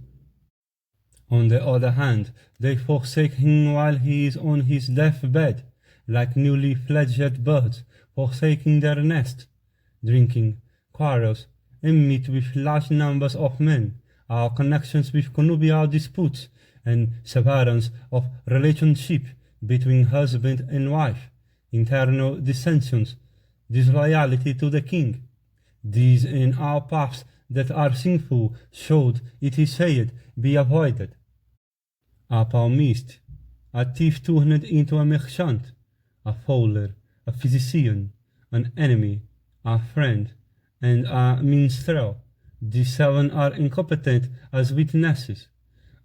On the other hand, they forsake him while he is on his deathbed, like newly fledged birds forsaking their nest. Drinking, quarrels, and meet with large numbers of men, our connections with connubial disputes, and severance of relationship between husband and wife, internal dissensions, disloyalty to the king. These and all paths that are sinful should, it is said, be avoided. A palmist, a thief turned into a merchant, a fowler, a physician, an enemy, a friend, and a minstrel. These 7 are incompetent as witnesses.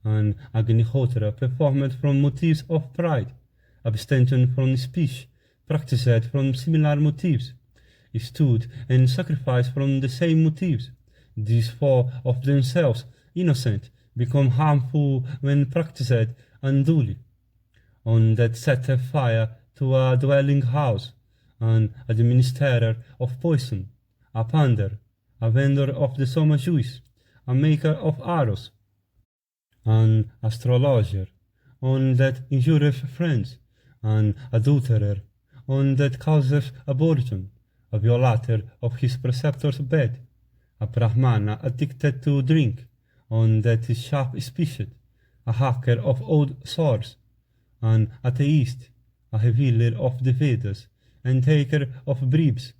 An agnihotra performed from motives of pride, abstention from speech, practiced from similar motives, stood and sacrificed from the same motives. These 4 of themselves innocent become harmful when practiced unduly. On that setteth fire to a dwelling house, an administrator of poison, a pander, a vendor of the summer juice, a maker of arrows, an astrologer, one that injureth friends, an adulterer, one that causeth abortion, a violator of his preceptor's bed, a brahmana addicted to drink, one that is sharp-speeched, a hacker of old swords, an atheist, a revealer of the Vedas, and taker of bribes,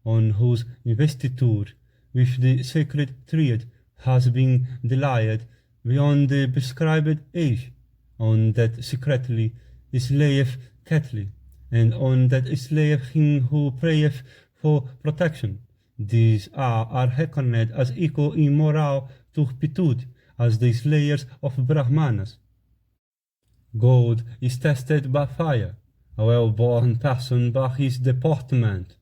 on whose investiture with the sacred triad has been delayed beyond the prescribed age, on that secretly slayeth cattle, and on that slayeth him who prayeth for protection. These are reckoned as equal in moral turpitude as the slayers of Brahmanas. Gold is tested by fire, a well-born person by his deportment,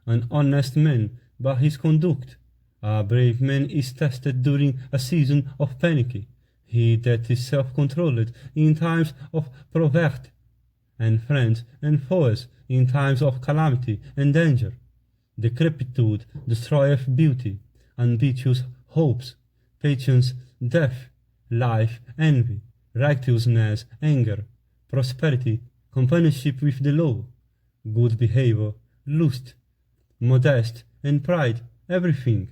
an honest man by his conduct. A brave man is tested during a season of panic, he that is self-controlled in times of poverty, and friends and foes in times of calamity and danger. Decrepitude destroyeth beauty, ambitious hopes, patience death, life envy, righteousness anger, prosperity companionship with the law, good behavior lust, modest and pride everything.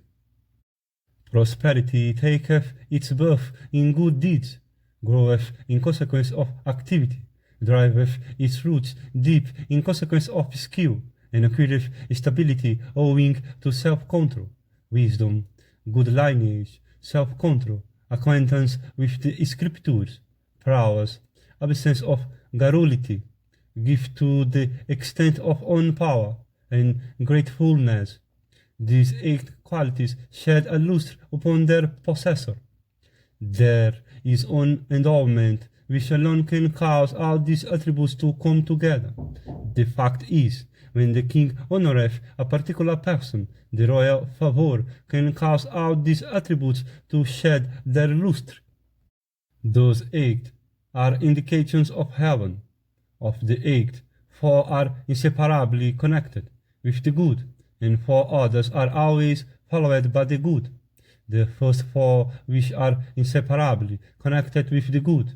Prosperity taketh its birth in good deeds, groweth in consequence of activity, driveth its roots deep in consequence of skill, and acquireth stability owing to self-control, wisdom, good lineage, self-control, acquaintance with the scriptures, prowess, absence of garrulity, gift to the extent of own power, and gratefulness. These 8 qualities shed a lustre upon their possessor. There is an endowment which alone can cause all these attributes to come together. The fact is, when the king honoreth a particular person, the royal favor can cause all these attributes to shed their lustre. Those 8 are indications of heaven. Of the 8, 4 are inseparably connected with the good, and 4 others are always followed by the good. The first 4, which are inseparably connected with the good,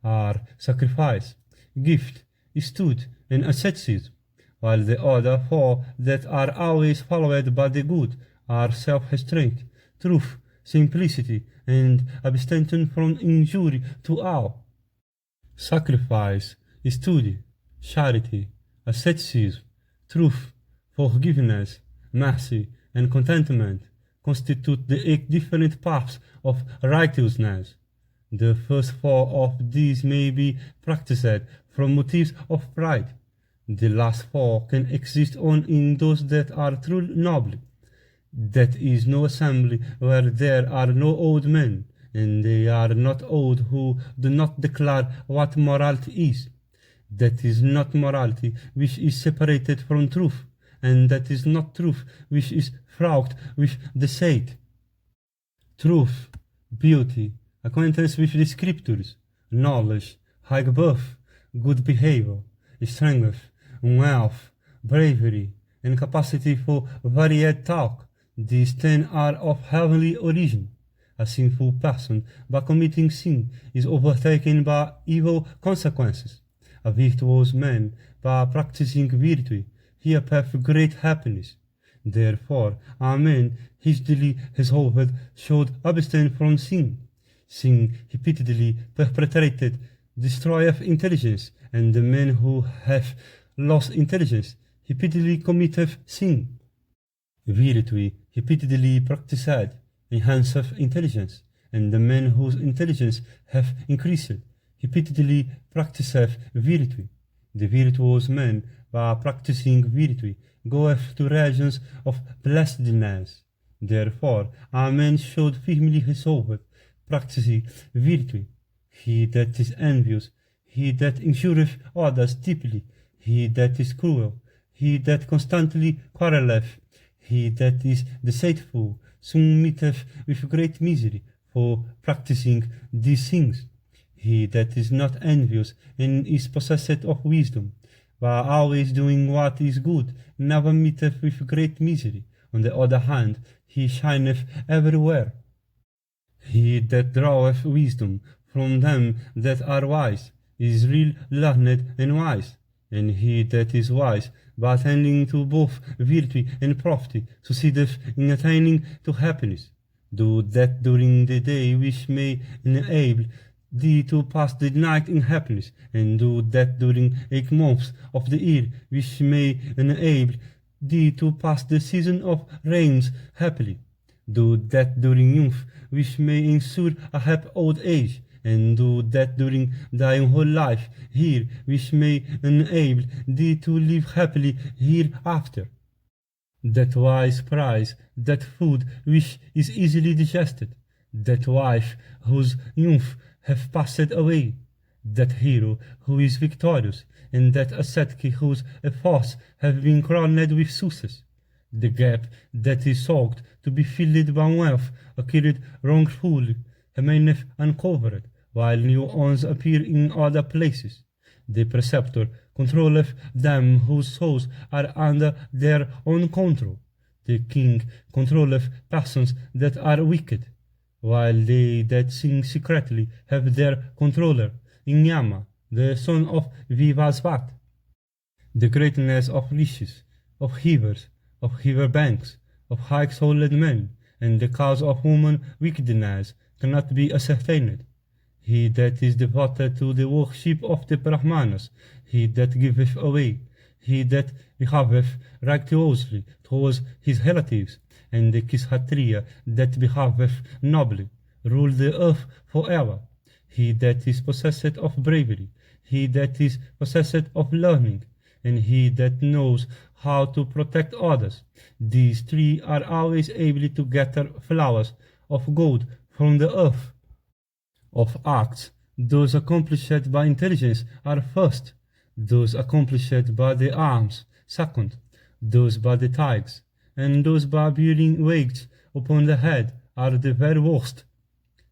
are sacrifice, gift, stud, and asceticism, while the other 4 that are always followed by the good are self-restraint, truth, simplicity, and abstention from injury to all. Sacrifice, study, charity, asceticism, truth, forgiveness, mercy, and contentment constitute the 8 different paths of righteousness. The first 4 of these may be practiced from motives of pride. The last 4 can exist only in those that are truly noble. That is no assembly where there are no old men, and they are not old who do not declare what morality is. That is not morality which is separated from truth, and that is not truth which is fraught with deceit. Truth, beauty, acquaintance with the scriptures, knowledge, high birth, good behavior, strength, wealth, bravery, and capacity for varied talk, these 10 are of heavenly origin. A sinful person, by committing sin, is overtaken by evil consequences. A virtuous man, by practicing virtue, he attaineth great happiness. Therefore, a man hastily resolved should abstain from sin. Sin repeatedly perpetrated destroyeth intelligence, and the man who hath lost intelligence repeatedly committeth sin. Virtue repeatedly practised enhanceth intelligence, and the man whose intelligence hath increased repeatedly practiseth virtue. The virtuous man, by practising virtue, goeth to regions of blessedness. Therefore, a man should firmly resolve practising virtue. He that is envious, he that injureth others deeply, he that is cruel, he that constantly quarreleth, he that is deceitful, soon meeteth with great misery for practising these things. He that is not envious and is possessed of wisdom, by always doing what is good, never meeteth with great misery, On the other hand, he shineth everywhere. He that draweth wisdom from them that are wise is real learned and wise. And he that is wise, by attending to both virtue and profit, succeedeth in attaining to happiness. Do that during the day which may enable thee to pass the night in happiness, and do that during 8 months of the year which may enable thee to pass the season of rains happily. Do that during youth which may ensure a happy old age, and do that during thy whole life here which may enable thee to live happily hereafter. That wise prize that food which is easily digested, that wife whose youth have passed away, that hero who is victorious, and that ascetic whose efforts have been crowned with success. The gap that is sought to be filled by wealth acquired wrongfully remaineth uncovered, while new ones appear in other places. The preceptor controlleth them whose souls are under their own control. The king controlleth persons that are wicked, while they that sin secretly have their controller, Inyama, the son of Vivasvat. The greatness of riches, of river banks, of high-souled men, and the cause of human wickedness cannot be ascertained. He that is devoted to the worship of the Brahmanas, he that giveth away, he that behaveth righteously towards his relatives, and the Kshatriya that behaveth nobly, rule the earth forever. He that is possessed of bravery, he that is possessed of learning, and he that knows how to protect others. These 3 are always able to gather flowers of gold from the earth. Of acts, those accomplished by intelligence are first, those accomplished by the arms second, those by the thighs, and those by bearing weights upon the head are the very worst.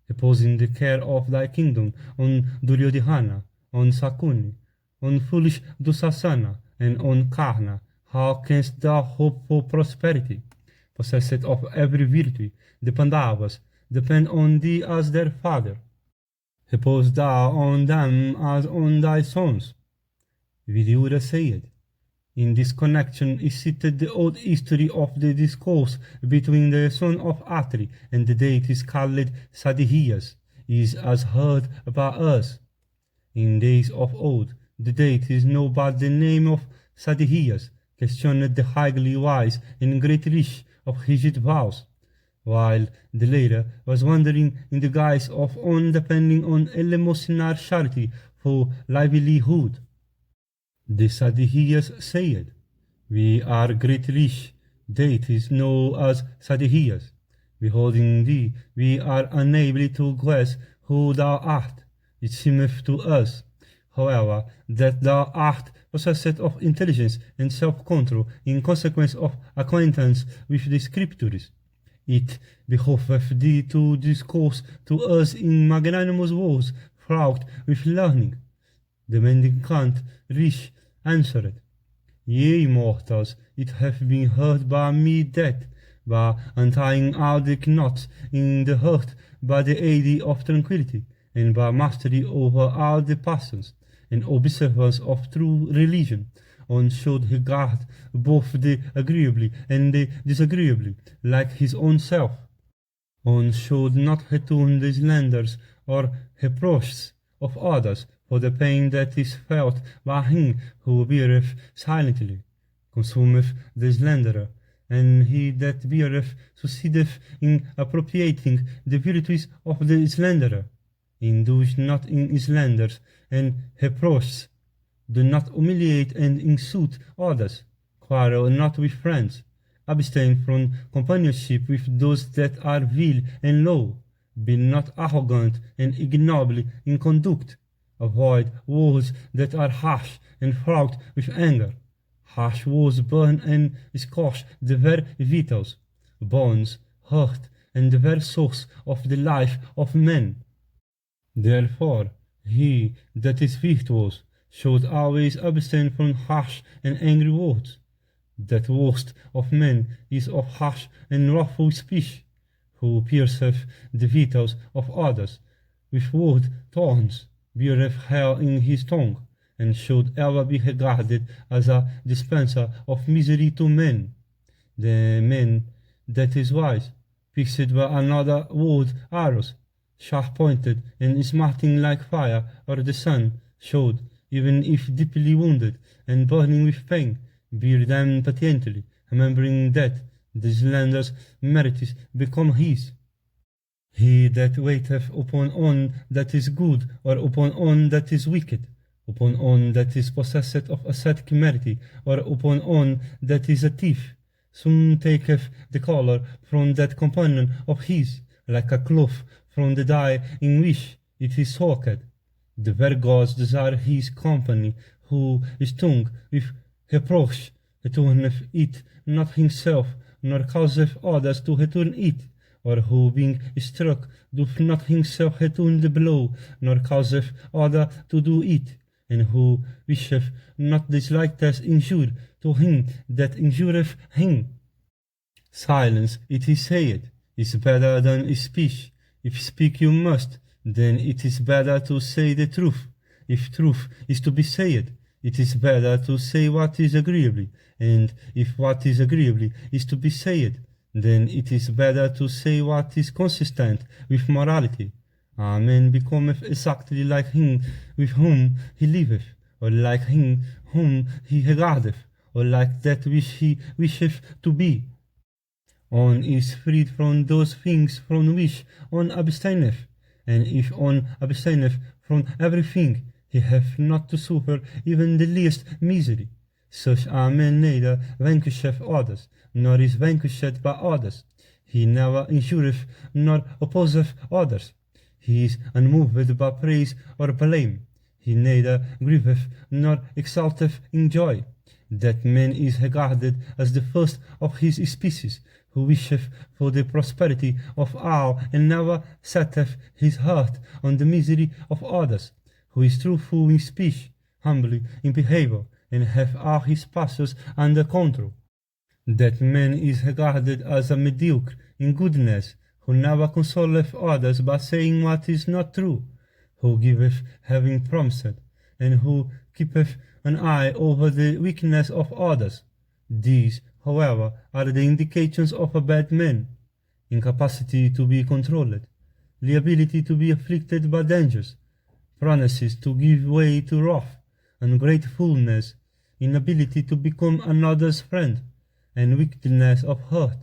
Reposing the care of thy kingdom on Duryodhana, on Sakuni, on foolish Dusasana, and on Karna, how canst thou hope for prosperity? Possessed of every virtue, the Pandavas depend on thee as their father. Repose thou on them as on thy sons. Vidura said. In this connection is cited the old history of the discourse between the son of Atri and the deities called Sadhiyas, is as heard by us. In days of old, the deities know by the name of Sadhiyas, questioned the highly wise and great rich of rigid vows, while the latter was wandering in the guise of one depending on eleemosynary charity for livelihood. The Sadhiyas said, We are great rich, deities know as Sadhiyas. Beholding thee, we are unable to guess who thou art. It seemeth to us, however, that thou art possessed of intelligence and self-control in consequence of acquaintance with the Scriptures. It behoveth thee to discourse to us in magnanimous words fraught with learning. The mendicant rich answered, Yea, mortals, it hath been heard by me that, by untying all the knots in the heart by the aid of tranquility, and by mastery over all the passions, and observance of true religion, one should regard both the agreeably and the disagreeably, like his own self. One should not return the slanders or reproaches of others for the pain that is felt by him who beareth silently, consumeth the slanderer, and he that beareth succeedeth in appropriating the virtues of the slanderer. Indulge not in slanders and reproaches. Do not humiliate and insult others. Quarrel not with friends. Abstain from companionship with those that are vile and low. Be not arrogant and ignoble in conduct. Avoid words that are harsh and fraught with anger. Harsh words burn and scorch the very vitals, bones, heart, and the very source of the life of man. Therefore, he that is virtuous should always abstain from harsh and angry words. That worst of men is of harsh and wrathful speech, who pierceth the vitals of others with wood thorns, beareth hell in his tongue, and should ever be regarded as a dispenser of misery to men. The man that is wise, fixed by another wood arrows, sharp-pointed and smarting like fire or the sun, should, even if deeply wounded and burning with pain, bear them patiently, remembering that the slander's merits become his. He that waiteth upon one that is good, or upon one that is wicked, upon one that is possessed of ascetic merit, or upon one that is a thief, soon taketh the colour from that companion of his, like a cloth from the dye in which it is soaked. The very gods desire his company, who, stung with reproach, returneth it not himself, nor causeth others to return it, or who, being struck, doth not himself return the blow, nor causeth other to do it, and who wisheth not the slightest injury to him that injureth him. Silence, it is said, is better than speech. If speak you must, then it is better to say the truth. If truth is to be said, it is better to say what is agreeable, and if what is agreeable is to be said, then it is better to say what is consistent with morality. A man becometh exactly like him with whom he liveth, or like him whom he regardeth, or like that which he wisheth to be. One is freed from those things from which one abstaineth, and if one abstaineth from everything, he hath not to suffer even the least misery. Such a man neither vanquisheth others, nor is vanquished by others. He never injureth nor opposeth others. He is unmoved by praise or blame. He neither grieveth nor exulteth in joy. That man is regarded as the first of his species, who wisheth for the prosperity of all, and never setteth his heart on the misery of others, who is truthful in speech, humble in behavior, and hath all his passions under control. That man is regarded as a mediocre in goodness, who never consoleth others by saying what is not true, who giveth having promised, and who keepeth an eye over the weakness of others. These, however, are the indications of a bad man: incapacity to be controlled, liability to be afflicted by dangers, promises to give way to wrath, ungratefulness, inability to become another's friend, and wickedness of heart.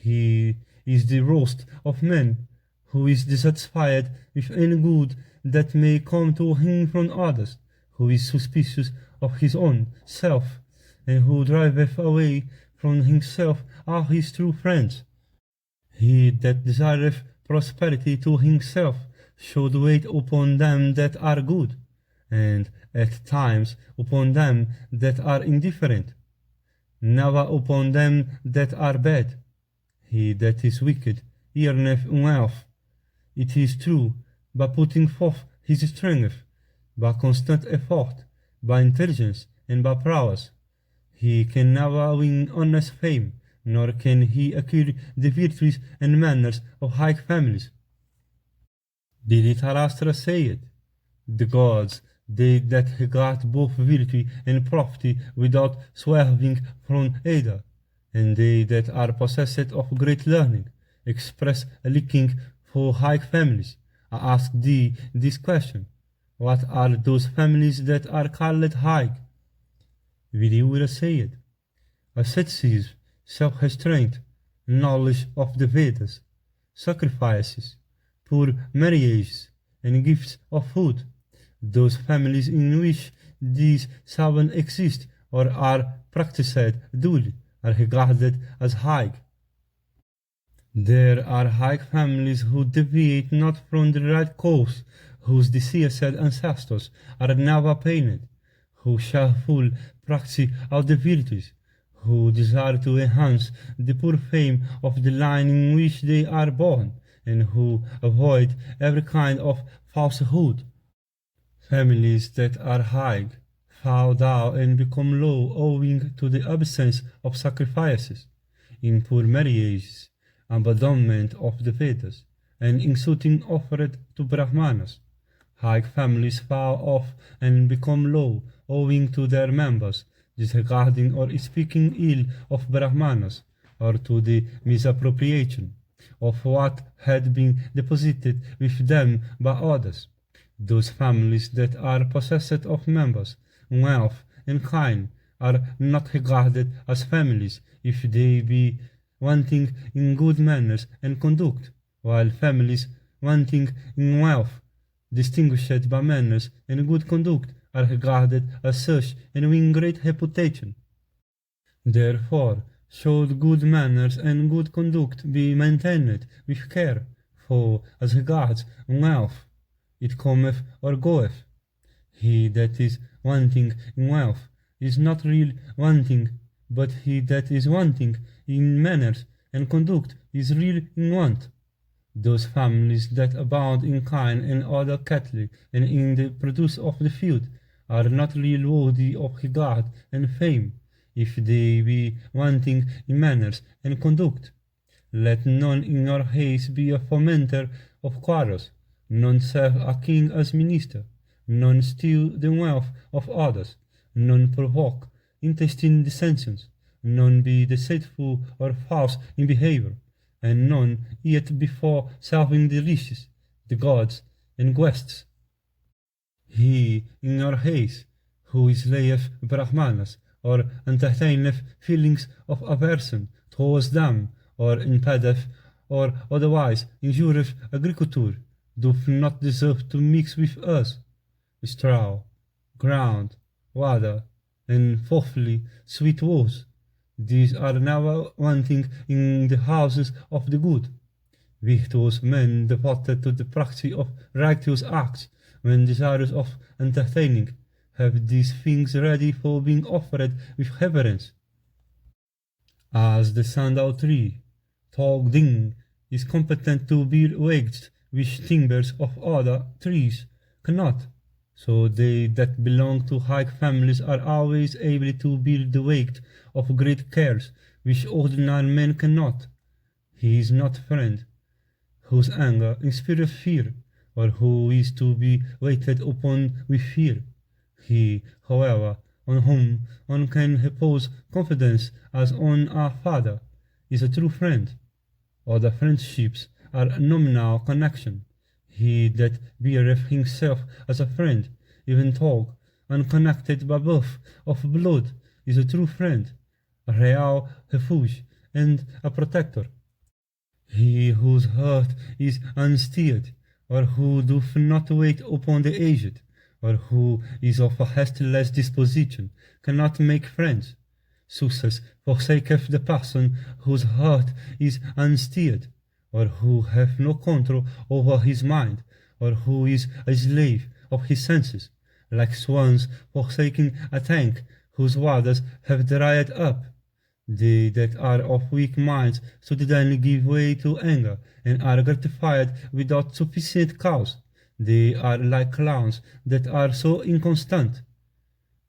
He is the worst of men, who is dissatisfied with any good that may come to him from others, who is suspicious of his own self, and who driveth away from himself all his true friends. He that desireth prosperity to himself should wait upon them that are good, and at times upon them that are indifferent, never upon them that are bad. He that is wicked earneth wealth, it is true, by putting forth his strength, by constant effort, by intelligence, and by prowess. He can never win honest fame, nor can he acquire the virtues and manners of high families. The Dhritarastra saith, the gods, they that regard both virtue and property without swerving from either, and they that are possessed of great learning, express a liking for high families. I ask thee this question: what are those families that are called high? Vidura said, asceticism, self-restraint, knowledge of the Vedas, sacrifices, poor marriages, and gifts of food. Those families in which these seven exist or are practiced duly are regarded as high. There are high families who deviate not from the right course, whose deceased ancestors are never pained, who shall full practice all the virtues, who desire to enhance the poor fame of the line in which they are born, and who avoid every kind of falsehood. Families that are high, fall down and become low owing to the absence of sacrifices, in poor marriages, abandonment of the Vedas, and insulting offered to Brahmanas. High families fall off and become low owing to their members disregarding or speaking ill of Brahmanas, or to the misappropriation of what had been deposited with them by others. Those families that are possessed of members, wealth, and kind are not regarded as families if they be wanting in good manners and conduct, while families wanting in wealth, distinguished by manners and good conduct, are regarded as such and win great reputation. Therefore, should good manners and good conduct be maintained with care, for as regards wealth, it cometh or goeth. He that is wanting in wealth is not real wanting, but he that is wanting in manners and conduct is real in want. Those families that abound in kine and other cattle and in the produce of the field are not real worthy of regard and fame, if they be wanting in manners and conduct. Let none in your haste be a fomenter of quarrels, none serve a king as minister, none steal the wealth of others, none provoke intestine dissensions, none be deceitful or false in behavior, and none eat before serving the riches, the gods, and guests. He in your haste, who slayeth Brahmanas, or entertaineth feelings of aversion towards them, or impedeth, or otherwise injureth agriculture, doth not deserve to mix with us. Straw, ground, water, and fourthly sweet words. These are never wanting in the houses of the good. Virtuous men devoted to the practice of righteous acts, when desirous of entertaining, have these things ready for being offered with reverence. As the sandal tree, tall ding, is competent to be waked with timbers of other trees, cannot, so they that belong to high families are always able to build the weight of great cares, which ordinary men cannot. He is not friend, whose anger inspireth fear, or who is to be waited upon with fear. He, however, on whom one can repose confidence as on a father, is a true friend. Other friendships are nominal connection. He that beareth himself as a friend, even though unconnected by birth of blood, is a true friend, a real refuge, and a protector. He whose heart is unsteered, or who doth not wait upon the aged, or who is of a hasteless disposition, cannot make friends. Success forsaketh the person whose heart is unsteered, or who hath no control over his mind, or who is a slave of his senses, like swans forsaking a tank whose waters have dried up. They that are of weak minds suddenly give way to anger, and are gratified without sufficient cause. They are like clowns that are so inconstant.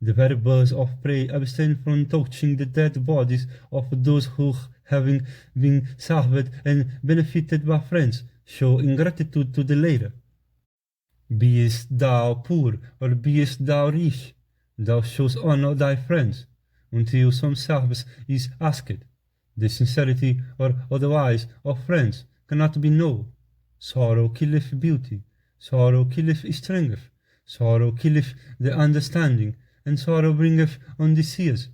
The very birds of prey abstain from touching the dead bodies of those who, having been served and benefited by friends, show ingratitude to the latter. Beest thou poor, or beest thou rich, thou shouldst honor thy friends, until some service is asked. The sincerity or otherwise of friends cannot be known. Sorrow killeth beauty, sorrow killeth strength, sorrow killeth the understanding, and sorrow bringeth on disease.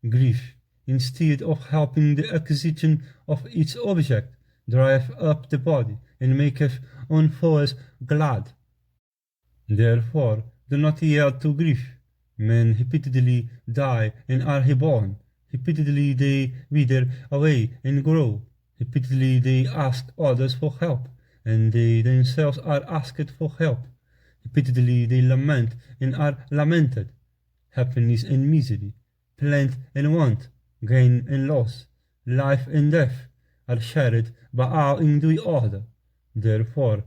Grief, instead of helping the acquisition of its object, drieth up the body, and maketh on foes glad. Therefore, do not yield to grief. Men repeatedly die and are reborn. Repeatedly they wither away and grow. Repeatedly they ask others for help, and they themselves are asked for help. Repeatedly they lament and are lamented. Happiness and misery, plenty and want, gain and loss, life and death, are shared by all in due order. Therefore,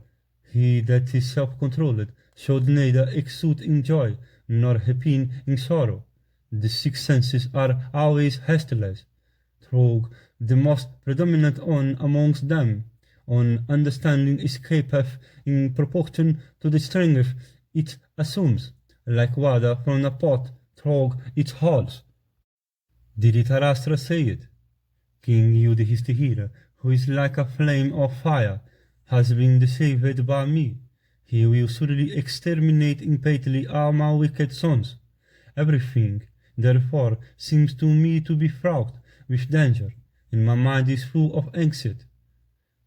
he that is self-controlled should neither exult in joy, nor happy in sorrow. The six senses are always restless, through the most predominant on amongst them. On understanding escapeth in proportion to the strength it assumes, like water from a pot through its holes. Dhritarastra said, King Yudhishthira, who is like a flame of fire, has been deceived by me. He will surely exterminate impatiently all my wicked sons. Everything, therefore, seems to me to be fraught with danger, and my mind is full of anxiety.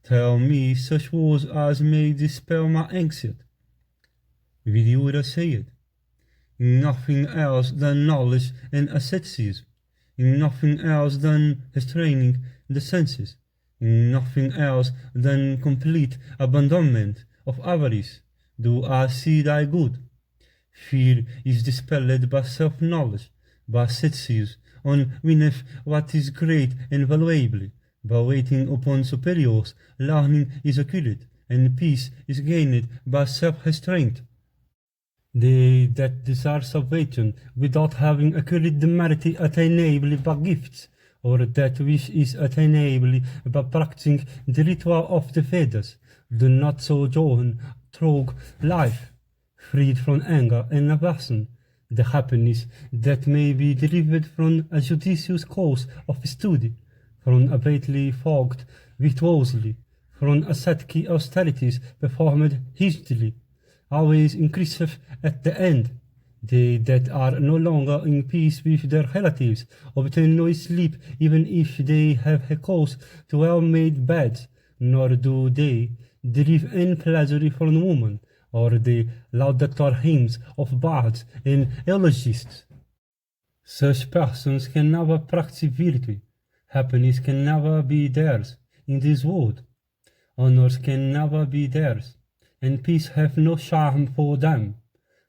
Tell me such words as may dispel my anxiety. Vidura said, in nothing else than knowledge and asceticism, in nothing else than restraining the senses, in nothing else than complete abandonment of avarice, do I see thy good. Fear is dispelled by self-knowledge, by asceticism, on winneth what is great and valuable, by waiting upon superiors, learning is acquired, and peace is gained by self-restraint. They that desire salvation without having acquired the merit attainable by gifts, or that which is attainable by practicing the ritual of the Vedas, do not sojourn through life, freed from anger and aversion. The happiness that may be derived from a judicious course of study, from abately fogged virtuosely, from ascetic austerities performed hastily, always increaseth at the end. They that are no longer in peace with their relatives obtain no sleep even if they have a cause to well-made beds, nor do they derive any pleasure from woman, or the laudatory hymns of bards and eulogists. Such persons can never practice virtue. Happiness can never be theirs in this world. Honors can never be theirs, and peace have no charm for them.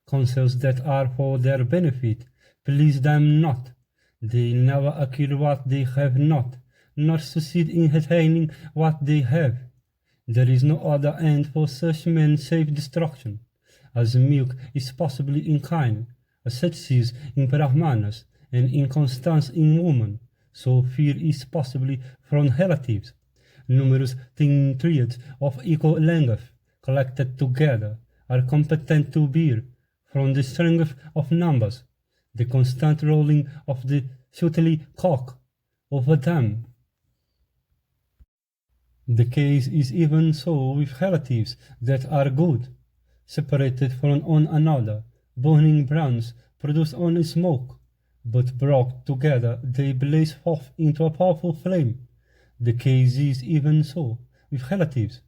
Counsels that are for their benefit please them not. They never acquire what they have not, nor succeed in attaining what they have. There is no other end for such men save destruction. As milk is possibly in kind, asceticism in Brahmanas, and inconstance in woman, so fear is possibly from relatives. Numerous thin threads of equal length, collected together, are competent to bear, from the strength of numbers, the constant rolling of the shuttlecock over them. The case is even so with relatives that are good, separated from one another. Burning brands produce only smoke, but brought together they blaze forth into a powerful flame. The case is even so with relatives.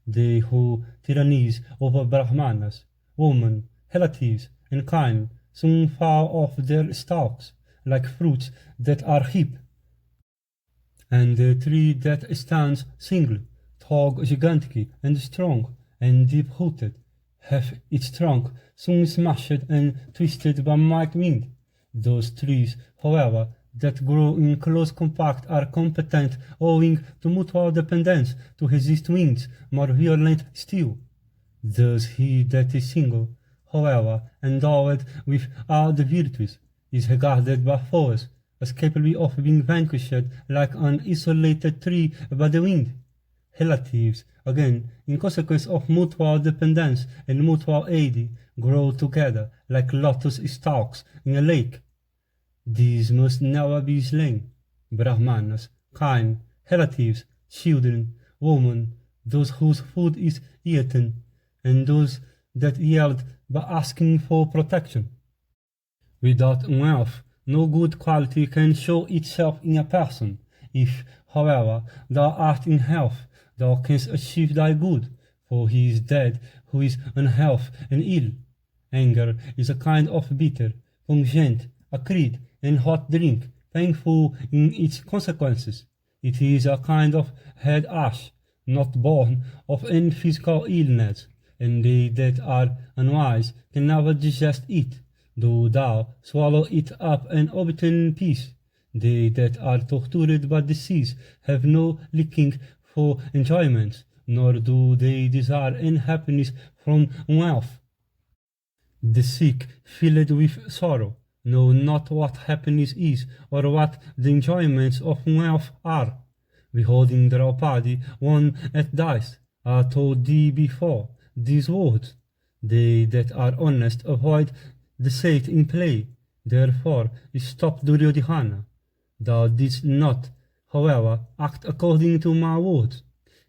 They who tyrannize over Brahmanas, women, relatives, and kind soon fall off their stalks, like fruits that are heaped. And the tree that stands single, tall, gigantic, and strong, and deep-rooted, hath its trunk soon smashed and twisted by mighty wind. Those trees, however, that grow in close compact are competent, owing to mutual dependence, to resist winds more violent still. Thus he that is single, however, endowed with all the virtues, is regarded by foes as capable of being vanquished like an isolated tree by the wind. Relatives, again, in consequence of mutual dependence and mutual aid, grow together like lotus stalks in a lake. These must never be slain. Brahmanas, kind, relatives, children, women, those whose food is eaten, and those that yield by asking for protection. Without wealth, no good quality can show itself in a person. If, however, thou art in health, thou canst achieve thy good, for he is dead who is unhealthy and ill. Anger is a kind of bitter, pungent, acrid, and hot drink, painful in its consequences. It is a kind of head ash, not born of any physical illness, and they that are unwise can never digest it, though thou swallow it up and obtain peace. They that are tortured by disease have no liking for enjoyment, nor do they desire any happiness from wealth. The sick, filled with sorrow, know not what happiness is, or what the enjoyments of wealth are. Beholding Draupadi, one at dice, I told thee before these words. They that are honest avoid deceit in play, therefore stop Duryodhana. Thou didst not, however, act according to my words.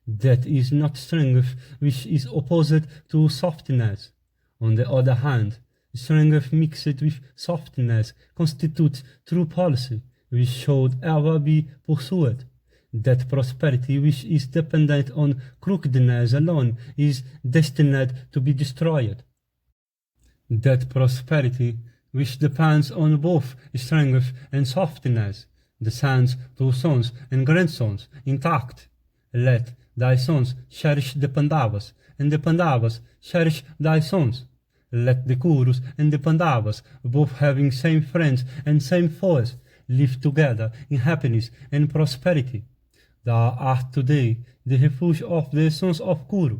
That is not strength which is opposed to softness. On the other hand, strength mixed with softness constitutes true policy, which should ever be pursued. That prosperity which is dependent on crookedness alone is destined to be destroyed. That prosperity which depends on both strength and softness descends to sons and grandsons intact. Let thy sons cherish the Pandavas, and the Pandavas cherish thy sons. Let the Kurus and the Pandavas, both having same friends and same foes, live together in happiness and prosperity. Thou art today the refuge of the sons of Kuru.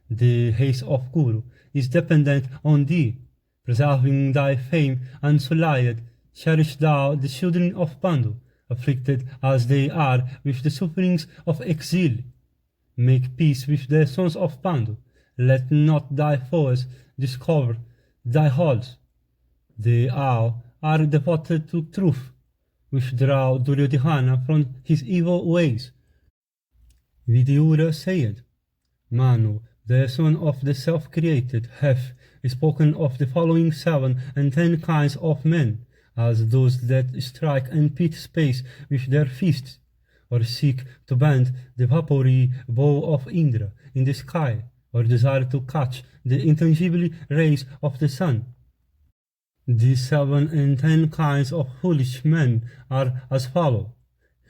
The race of Kuru is dependent on thee. Preserving thy fame unsullied, cherish thou the children of Pandu, afflicted as they are with the sufferings of exile. Make peace with the sons of Pandu. Let not thy foes discover thy halls. They all are devoted to truth. Withdraw Duryodhana from his evil ways. Vidura said, Manu, the son of the self-created, hath spoken of the following 7 and 10 kinds of men, as those that strike and pit space with their fists, or seek to bend the vapory bow of Indra in the sky, or desire to catch the intangible rays of the sun. These 7 and 10 kinds of foolish men are as follow.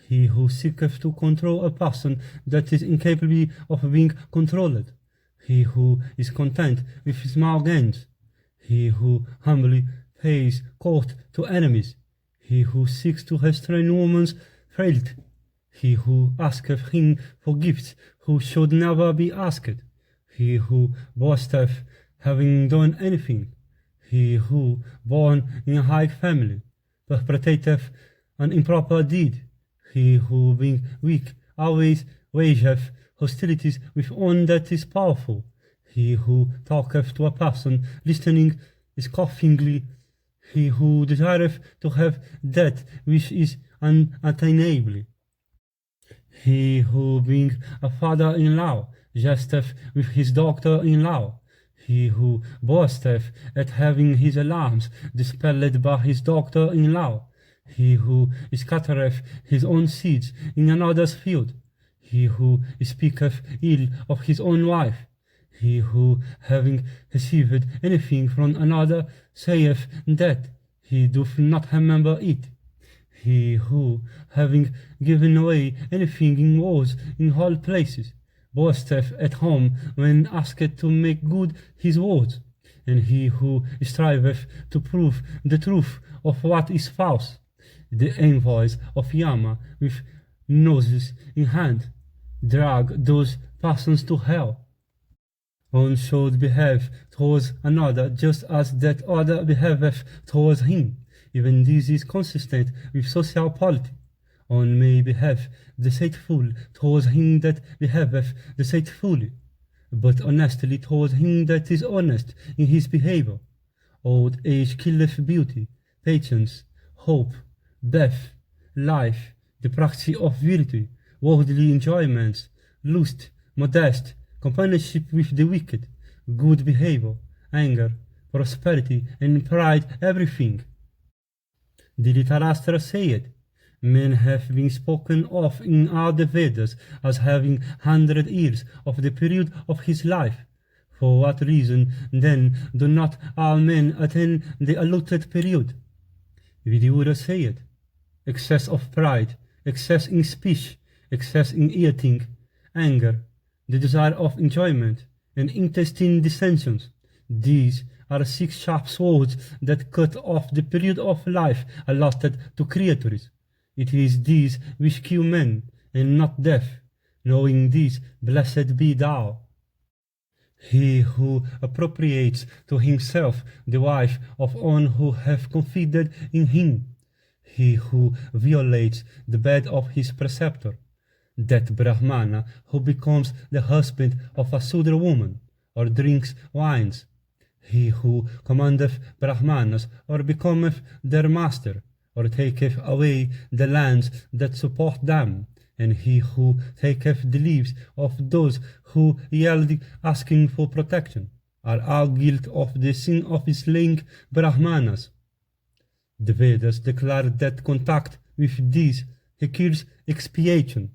He who seeketh to control a person that is incapable of being controlled. He who is content with small gains. He who humbly pays court to enemies. He who seeks to restrain woman's frailty. He who asketh him for gifts who should never be asked. He who boasteth having done anything. He who, born in a high family, perpetrateth an improper deed. He who, being weak, always wageth hostilities with one that is powerful. He who talketh to a person, listening scoffingly. He who desireth to have that which is unattainable. He who, being a father-in-law, jesteth with his daughter-in-law. He who boasteth at having his alarms dispelled by his daughter-in-law. He who scattereth his own seeds in another's field. He who speaketh ill of his own wife. He who, having received anything from another, saith that he doth not remember it. He who, having given away anything in wars in high places, boasteth at home when asked to make good his words. And he who striveth to prove the truth of what is false. The envoys of Yama, with noses in hand, drag those persons to hell. One should behave towards another just as that other behaveth towards him. Even this is consistent with social polity. One may behave deceitfully towards him that behaveth deceitfully, but honestly towards him that is honest in his behavior. Old age killeth beauty, patience, hope, death, life, the practice of virtue, worldly enjoyments, lust, modest, companionship with the wicked, good behavior, anger, prosperity, and pride, everything. The Dhritarastra said, men have been spoken of in all the Vedas as having 100 years of the period of his life. For what reason, then, do not all men attain the allotted period? Vidura said, excess of pride, excess in speech, excess in eating, anger, the desire of enjoyment, and intestine dissensions. These are 6 sharp swords that cut off the period of life allotted to creatures. It is these which kill men, and not death. Knowing this, blessed be thou. He who appropriates to himself the wife of one who hath confided in him, he who violates the bed of his preceptor, that Brahmana who becomes the husband of a Sudra woman, or drinks wines, he who commandeth Brahmanas, or becometh their master, or taketh away the lands that support them, and he who taketh the lives of those who yield asking for protection, are all guilty of the sin of slaying Brahmanas. The Vedas declare that contact with these requires expiation.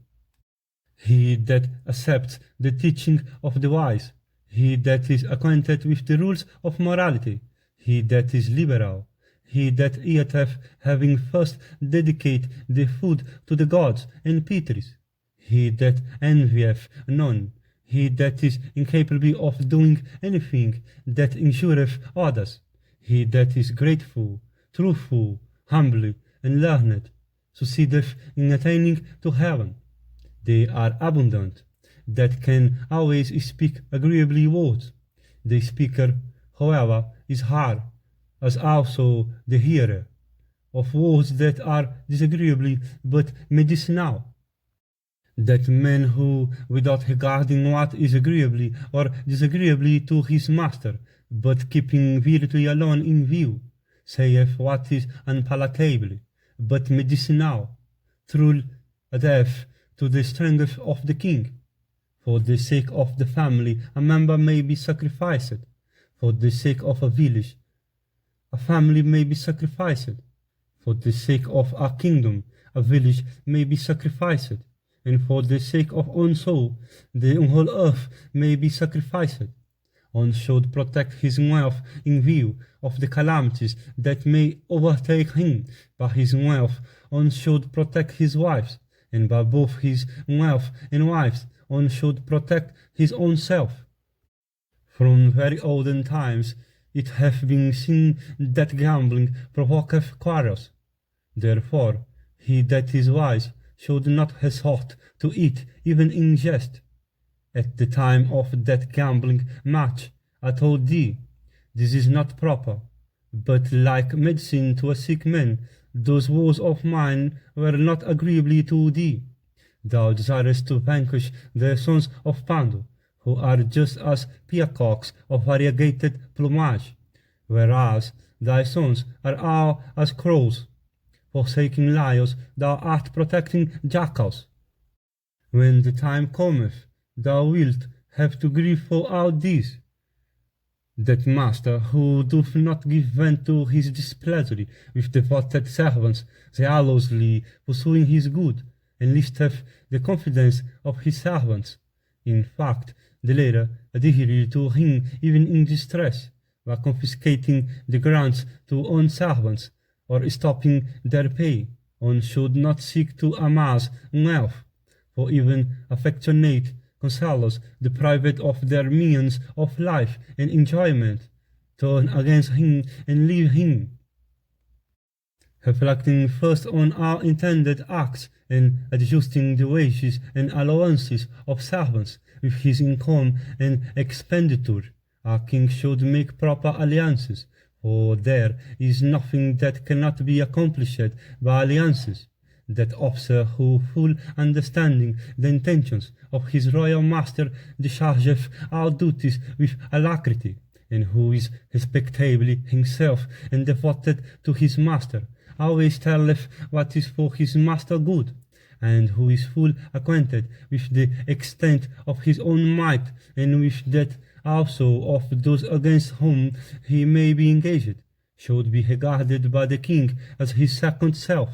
He that accepts the teaching of the wise, he that is acquainted with the rules of morality, he that is liberal, he that eateth having first dedicated the food to the gods and Pitris, he that envieth none, he that is incapable of doing anything that injureth others, he that is grateful, truthful, humble, and learned, succeedeth in attaining to heaven. They are abundant, that can always speak agreeably words. The speaker, however, is hard, as also the hearer, of words that are disagreeably but medicinal. That man who, without regarding what is agreeably or disagreeably to his master, but keeping virtue alone in view, saith what is unpalatable, but medicinal, through a death to the strength of the king. For the sake of the family, a member may be sacrificed. For the sake of a village, a family may be sacrificed. For the sake of a kingdom, a village may be sacrificed. And for the sake of one soul, the whole earth may be sacrificed. One should protect his wealth in view of the calamities that may overtake him. By his wealth, one should protect his wives, and by both his wealth and wives, one should protect his own self. From very olden times it hath been seen that gambling provoketh quarrels. Therefore, he that is wise should not resort to it even in jest. At the time of that gambling match, I told thee, this is not proper, but like medicine to a sick man, those words of mine were not agreeably to thee. Thou desirest to vanquish the sons of Pandu, who are just as peacocks of variegated plumage, whereas thy sons are all as crows. Forsaking lions, thou art protecting jackals. When the time cometh, thou wilt have to grieve for all this. That master who doth not give vent to his displeasure with devoted servants, zealously pursuing his good, enlisteth the confidence of his servants. In fact, the latter adhere to him even in distress, by confiscating the grants to own servants, or stopping their pay. One should not seek to amass wealth, for even affectionate consolers, deprived of their means of life and enjoyment, turn against him and leave him. Reflecting first on our intended acts, and adjusting the wages and allowances of servants with his income and expenditure, a king should make proper alliances, for there is nothing that cannot be accomplished by alliances. That officer who, full understanding the intentions of his royal master, dischargeth all duties with alacrity, and who is respectably himself and devoted to his master, always telleth what is for his master good, and who is full acquainted with the extent of his own might, and with that also of those against whom he may be engaged, should be regarded by the king as his second self.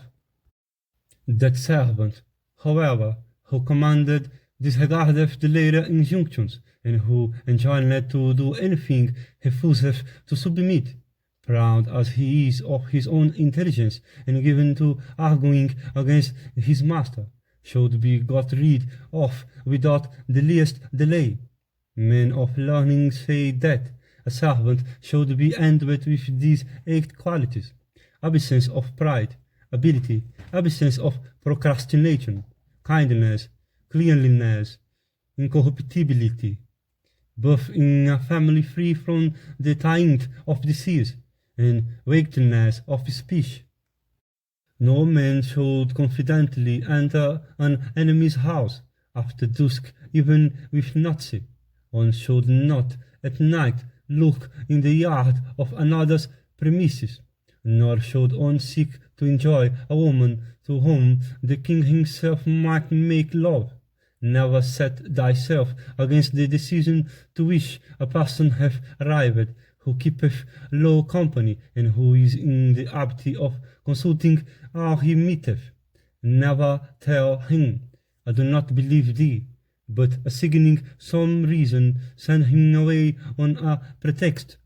That servant, however, who commanded disregardeth the later injunctions, and who, enjoined to do anything, refuseth to submit, proud as he is of his own intelligence, and given to arguing against his master, should be got rid of without the least delay. Men of learning say that a servant should be endowed with these 8 qualities: absence of pride, ability, absence of procrastination, kindness, cleanliness, incorruptibility, both in a family free from the taint of disease and wakefulness of speech. No man should confidently enter an enemy's house after dusk, even with Nazi. One should not at night look in the yard of another's premises, nor should one seek to enjoy a woman to whom the king himself might make love. Never set thyself against the decision to which a person hath arrived, who keepeth low company, and who is in the habit of consulting how he meeteth. Never tell him, I do not believe thee, but assigning some reason, send him away on a pretext.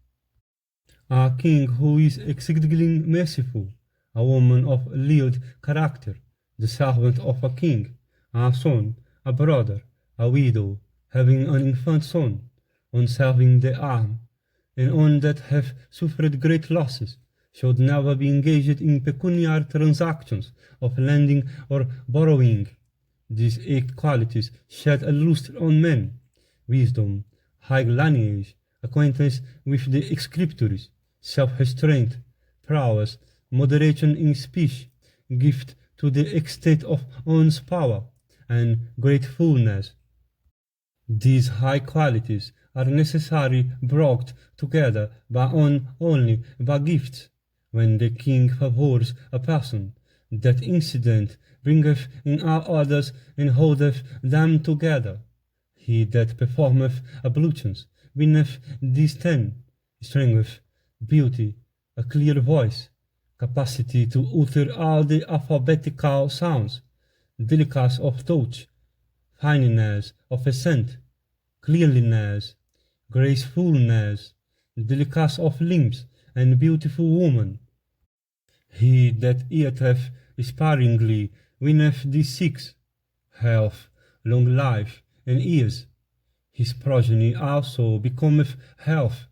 A king who is exceedingly merciful, a woman of lewd character, the servant of a king, a son, a brother, a widow, having an infant son, on serving the arm, and one that hath suffered great losses, should never be engaged in pecuniary transactions of lending or borrowing. These 8 qualities shed a lustre on men: wisdom, high lineage, acquaintance with the scriptures, self-restraint, prowess, moderation in speech, gift to the extent of one's power, and gratefulness. These high qualities are necessarily brought together by one only by gifts. When the king favours a person, that incident bringeth in all others and holdeth them together. He that performeth ablutions winneth these 10: strength, beauty, a clear voice, capacity to utter all the alphabetical sounds, delicacy of touch, fineness of assent, cleanliness, gracefulness, delicacy of limbs, and beautiful woman. He that eateth sparingly winneth these 6: health, long life, and ease. His progeny also becometh health,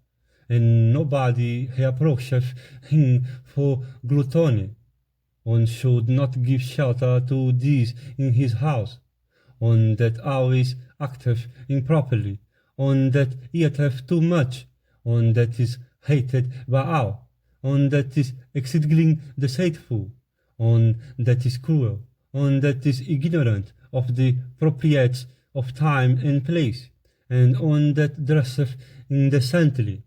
and nobody approacheth him for gluttony. One should not give shelter to these in his house. One that always acteth improperly, one that eateth too much, one that is hated by all, one that is exceedingly deceitful, one that is cruel, one that is ignorant of the proprieties of time and place, and one that dresseth indecently.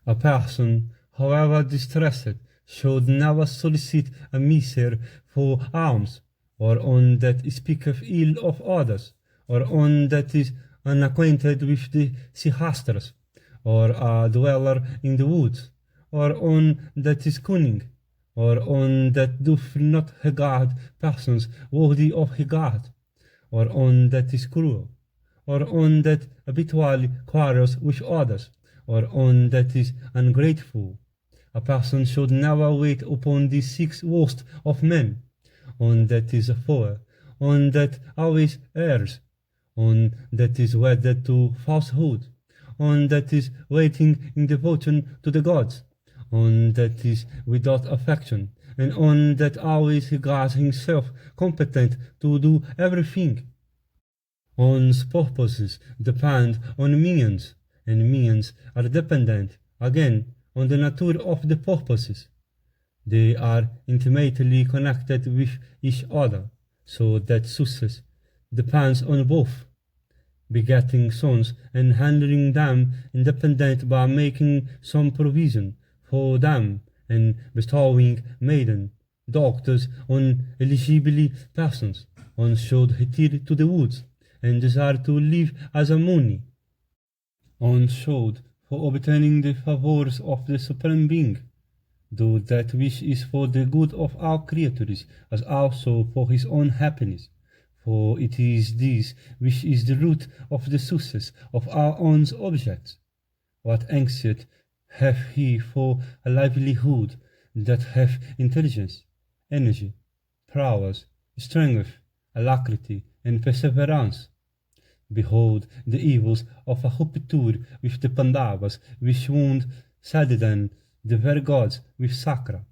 A person, however distressed, should never solicit a miser for alms, or one that speaketh ill of others, or one that is unacquainted with the Sihastras, or a dweller in the woods, or one that is cunning, or one that doth not regard persons worthy of regard, or one that is cruel, or one that habitually quarrels with others, or one that is ungrateful. A person should never wait upon these 6 worst of men: one that is a fool, one that always errs, one that is wedded to falsehood, one that is waiting in devotion to the gods, one that is without affection, and one that always regards himself competent to do everything. One's purposes depend on means, and means are dependent, again, on the nature of the purposes. They are intimately connected with each other, so that success depends on both. Begetting sons and handling them independent by making some provision for them and bestowing maiden daughters on eligible persons. One should retire to the woods and desire to live as a money. One should, for obtaining the favors of the Supreme Being, do that which is for the good of all creatures, as also for his own happiness. For it is this which is the root of the success of our own objects. What anxiety hath he for a livelihood that hath intelligence, energy, prowess, strength, alacrity, and perseverance? Behold the evils of a rupture with the Pandavas, which wound Sadidan, the very gods, with Sakra.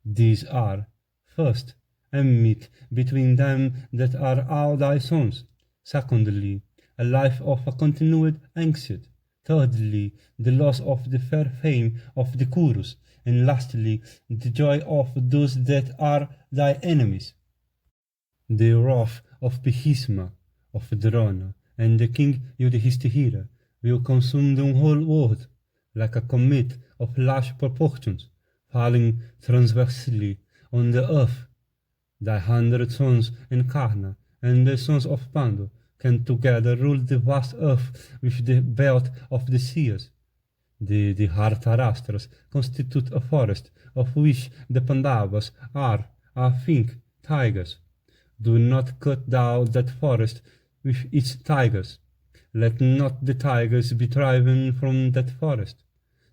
These are, first, enmity between them that are all thy sons; secondly, a life of a continued anxiety. Thirdly, the loss of the fair fame of the chorus, and lastly, the joy of those that are thy enemies. The wrath of Bhisma, of Drona, and the king Yudhishthira will consume the whole world, like a comet of large proportions, falling transversely on the earth. Thy 100 sons in Karna and the sons of Pandu can together rule the vast earth with the belt of the seas. The Dhritarastras constitute a forest, of which the Pandavas are, I think, tigers. Do not cut down that forest with its tigers. Let not the tigers be driven from that forest.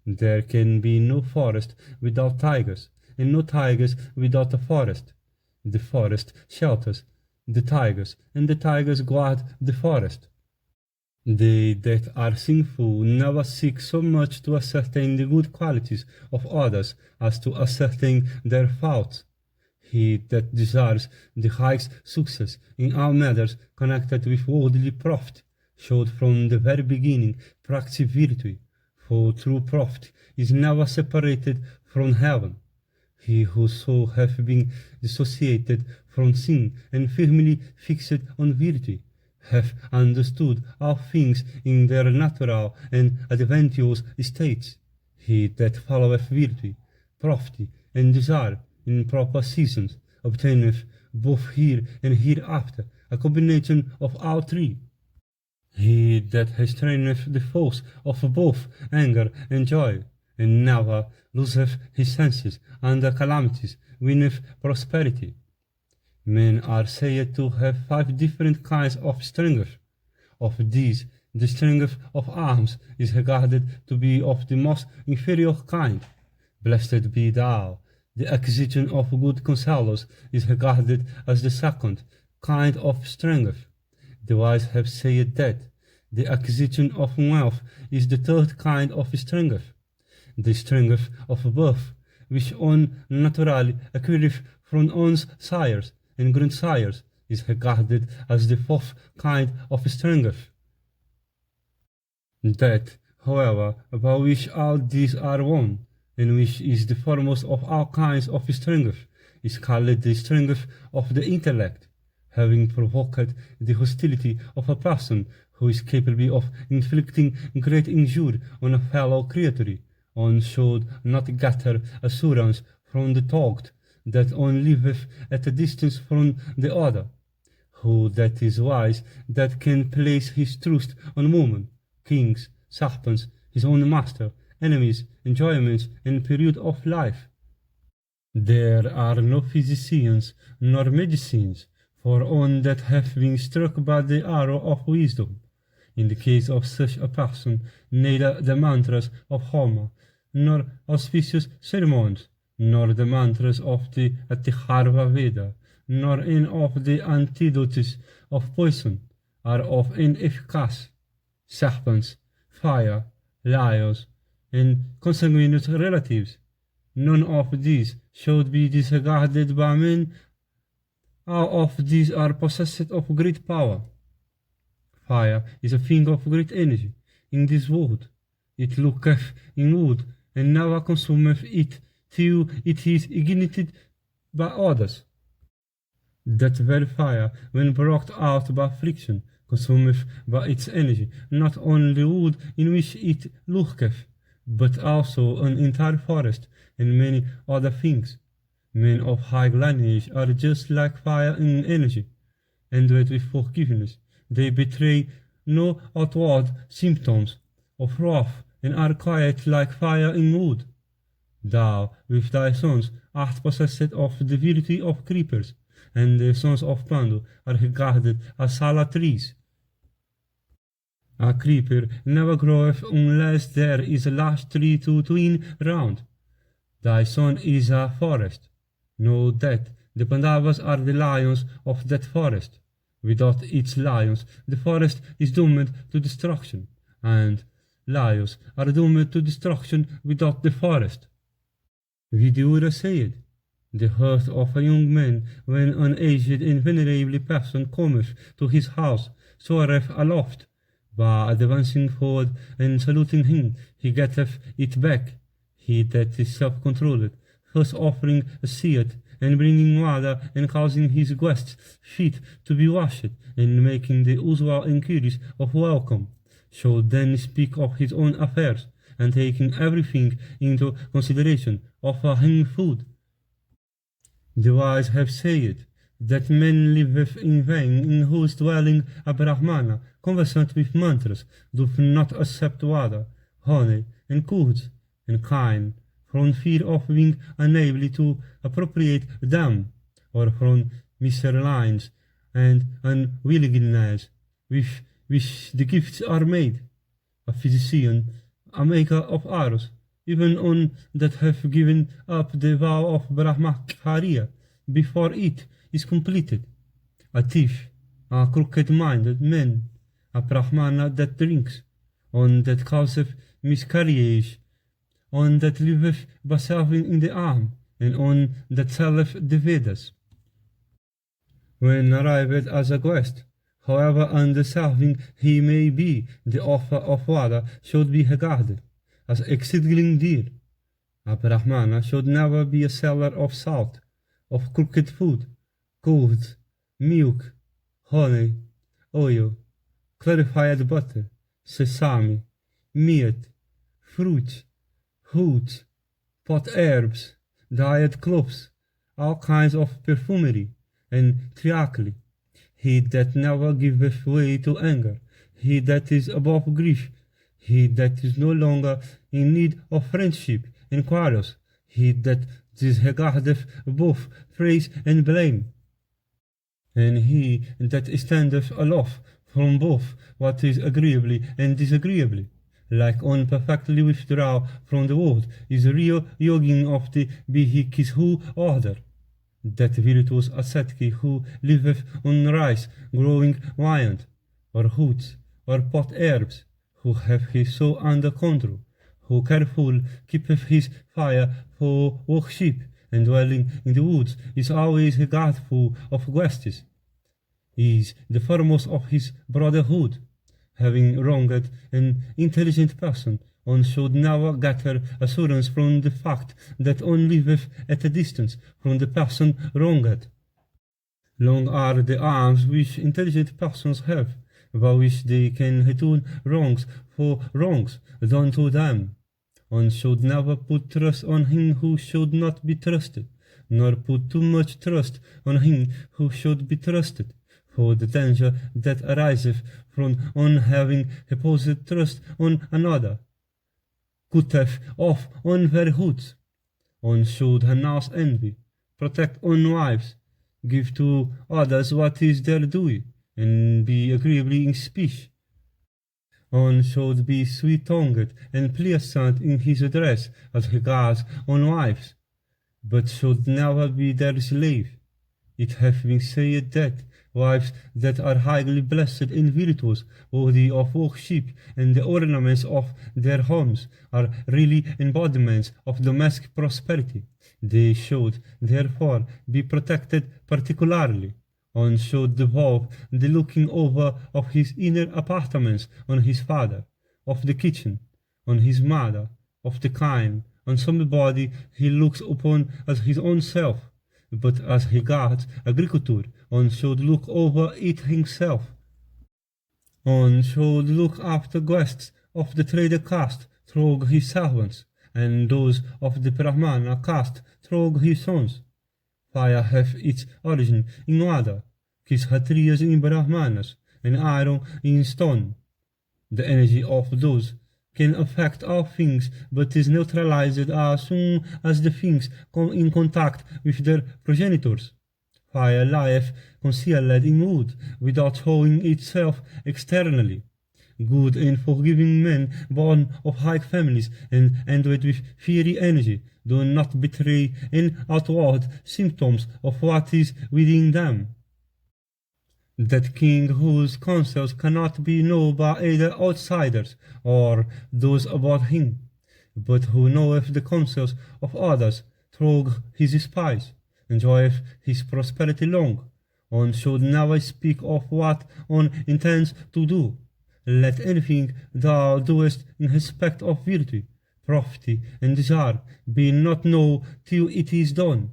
There can be no forest without tigers, and no tigers without a forest. The forest shelters the tigers, and the tigers guard the forest. They that are sinful never seek so much to ascertain the good qualities of others as to ascertain their faults. He that desires the highest success in all matters connected with worldly profit should from the very beginning practice virtue, for true profit is never separated from heaven. He whose soul hath been dissociated from sin and firmly fixed on virtue hath understood all things in their natural and advantageous states. He that followeth virtue, profit, and desire in proper seasons obtaineth both here and hereafter a combination of all three. He that restraineth the force of both anger and joy, and never loseth his senses under calamities, winneth prosperity. Men are said to have 5 different kinds of strength. Of these, the strength of arms is regarded to be of the most inferior kind. Blessed be thou. The acquisition of good conselhos is regarded as the second kind of strength. The wise have said that the acquisition of wealth is the third kind of strength. The strength of birth, which one naturally acquireth from one's sires and grandsires, is regarded as the fourth kind of strength. That, however, about which all these are one, and which is the foremost of all kinds of strength, is called the strength of the intellect, having provoked the hostility of a person who is capable of inflicting great injury on a fellow creature. One should not gather assurance from the thought that one liveth at a distance from the other. Who that is wise that can place his trust on women, kings, serpents, his own master, enemies, enjoyments, and period of life? There are no physicians nor medicines for one that hath been struck by the arrow of wisdom. In the case of such a person, neither the mantras of Homer, nor auspicious ceremonies, nor the mantras of the Atharva Veda, nor any of the antidotes of poison are of any efficacy. Serpents, fire, lions, and consanguineous relatives, none of these should be disregarded by men. All of these are possessed of great power. Fire is a thing of great energy in this world. It looketh in wood, and never consumeth it till it is ignited by others. That very fire, when brought out by friction, consumeth by its energy not only wood in which it lurketh, but also an entire forest and many other things. Men of high lineage are just like fire in energy, endowed with forgiveness. They betray no outward symptoms of wrath, and are quiet like fire in wood. Thou, with thy sons, art possessed of the virtue of creepers, and the sons of Pandu are regarded as sala trees. A creeper never groweth unless there is a large tree to twine round. Thy son is a forest. Know that the Pandavas are the lions of that forest. Without its lions, the forest is doomed to destruction, and lions are doomed to destruction without the forest. Vidura said, the heart of a young man, when an aged and venerable person cometh to his house, soareth aloft, by advancing forward and saluting him, he getteth it back. He that is self-controlled, first offering a seat, and bringing water, and causing his guests' feet to be washed, and making the usual inquiries of welcome, should then speak of his own affairs, and taking everything into consideration, offer him food. The wise have said that man liveth in vain in whose dwelling a Brahmana, conversant with mantras, doth not accept water, honey, and curds, and kine, from fear of being unable to appropriate them, or from miserlines and unwillingness with which the gifts are made. A physician, a maker of arrows, even on that have given up the vow of Brahmacharya before it is completed. A thief, a crooked-minded man, a Brahmana that drinks, on that causeth miscarriage, on that liveth by serving in the arm, and on that selleth the Vedas. When arrived as a guest, however undeserving he may be, the offer of water should be regarded as exceedingly dear. A Brahmana should never be a seller of salt, of crooked food, curds, milk, honey, oil, clarified butter, sesame, meat, fruits, roots, pot herbs, dyed cloths, all kinds of perfumery, and triacly. He that never giveth way to anger, he that is above grief, he that is no longer in need of friendship and quarrels, he that disregardeth both praise and blame, and he that standeth aloof from both what is agreeably and disagreeably, like one perfectly withdraw from the world, is a real yogin of the Bhikkhushu order. That virtuous ascetic who liveth on rice growing wild, or roots, or pot herbs, who have his soul under control, who careful keepeth his fire for worship, and dwelling in the woods is always regardful of guests, is the foremost of his brotherhood. Having wronged an intelligent person, one should never gather assurance from the fact that one liveth at a distance from the person wronged. Long are the arms which intelligent persons have, by which they can return wrongs for wrongs done to them. One should never put trust on him who should not be trusted, nor put too much trust on him who should be trusted. For the danger that ariseth from one having reposed trust on another cutteth off on very roots. One should renounce envy, protect own wives, give to others what is their due, and be agreeably in speech. One should be sweet-tongued and pleasant in his address as regards own wives, but should never be their slave. It hath been said that wives that are highly blessed and virtuous, worthy of worship, and the ornaments of their homes, are really embodiments of domestic prosperity. They should, therefore, be protected particularly. One should devolve the looking over of his inner apartments on his father, of the kitchen, on his mother, of the kine, on somebody he looks upon as his own self. But as regards agriculture, one should look over it himself. One should look after guests of the trader caste through his servants, and those of the Brahmana caste through his sons. Fire hath its origin in water, Kshatriyas in Brahmanas, and iron in stone. The energy of those can affect all things, but is neutralized as soon as the things come in contact with their progenitors. Fire lieth concealed in wood, without showing itself externally. Good and forgiving men, born of high families and endowed with fiery energy, do not betray any outward symptoms of what is within them. That king whose counsels cannot be known by either outsiders or those about him, but who knoweth the counsels of others through his spies, enjoyeth his prosperity long. One should never speak of what one intends to do, let anything thou doest in respect of virtue, profit, and desire be not known till it is done.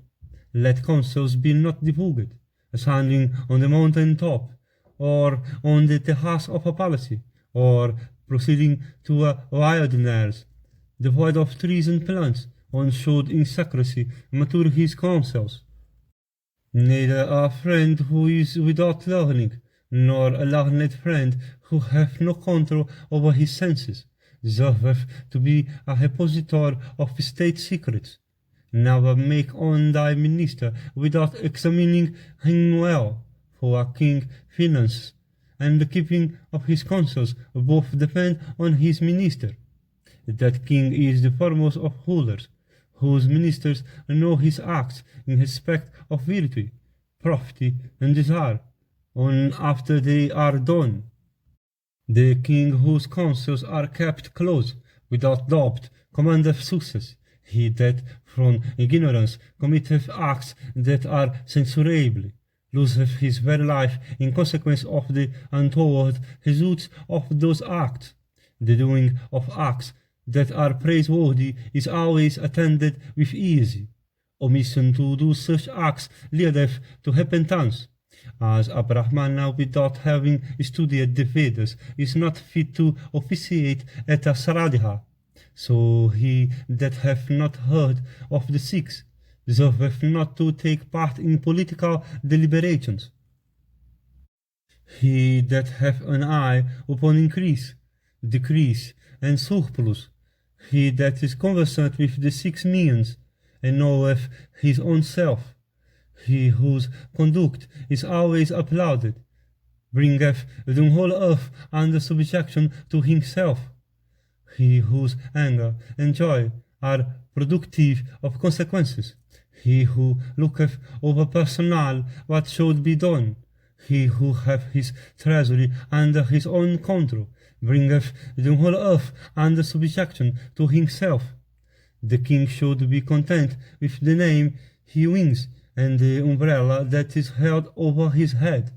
Let counsels be not divulged, standing on the mountain top, or on the terrace of a palace, or proceeding to a wilderness, devoid of trees and plants, one should in secrecy mature his counsels. Neither a friend who is without learning, nor a learned friend who hath no control over his senses, deserveth to be a repositor of state secrets. Never make on thy minister without examining him well, for a king finances and the keeping of his counsels both depend on his minister. That king is the foremost of rulers, whose ministers know his acts in respect of virtue, profit, and desire, on after they are done. The king whose counsels are kept close, without doubt, commandeth success. He that from ignorance committeth acts that are censurable, loseth his very life in consequence of the untoward results of those acts. The doing of acts that are praiseworthy is always attended with ease. Omission to do such acts leadeth to repentance, as a Brahmana without having studied the Vedas is not fit to officiate at a Sradha. So he that hath not heard of the Sikhs deserveth not to take part in political deliberations. He that hath an eye upon increase, decrease, and surplus, he that is conversant with the 6 means, and knoweth his own self, he whose conduct is always applauded, bringeth the whole earth under subjection to himself. He whose anger and joy are productive of consequences, he who looketh over personal what should be done, he who hath his treasury under his own control, bringeth the whole earth under subjection to himself. The king should be content with the name he wins and the umbrella that is held over his head.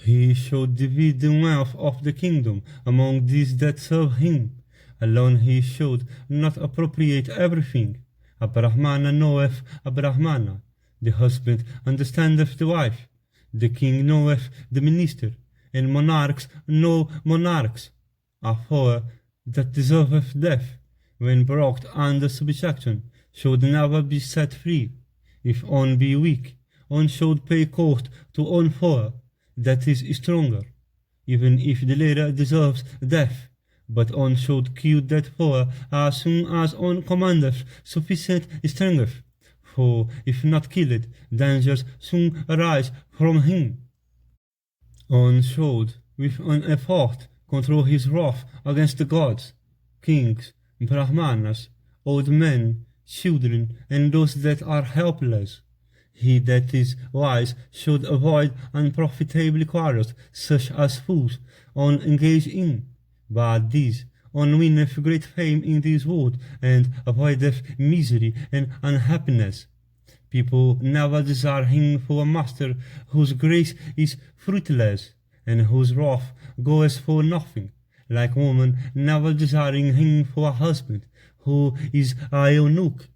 He should divide the wealth of the kingdom among these that serve him. Alone he should not appropriate everything. A Brahmana knoweth a Brahmana, the husband understandeth the wife, the king knoweth the minister, and monarchs know monarchs. A foe that deserveth death, when brought under subjection, should never be set free. If one be weak, one should pay court to one foe that is stronger, even if the latter deserves death. But one should kill that foe as soon as one commandeth sufficient strength, for if not killed, dangers soon arise from him. One should, with an effort, control his wrath against the gods, kings, Brahmanas, old men, children, and those that are helpless. He that is wise should avoid unprofitable quarrels, such as fools one engage in. But these one winneth great fame in this world, and avoideth misery and unhappiness. People never desire him for a master whose grace is fruitless, and whose wrath goeth for nothing, like woman never desiring him for a husband who is a eunuch.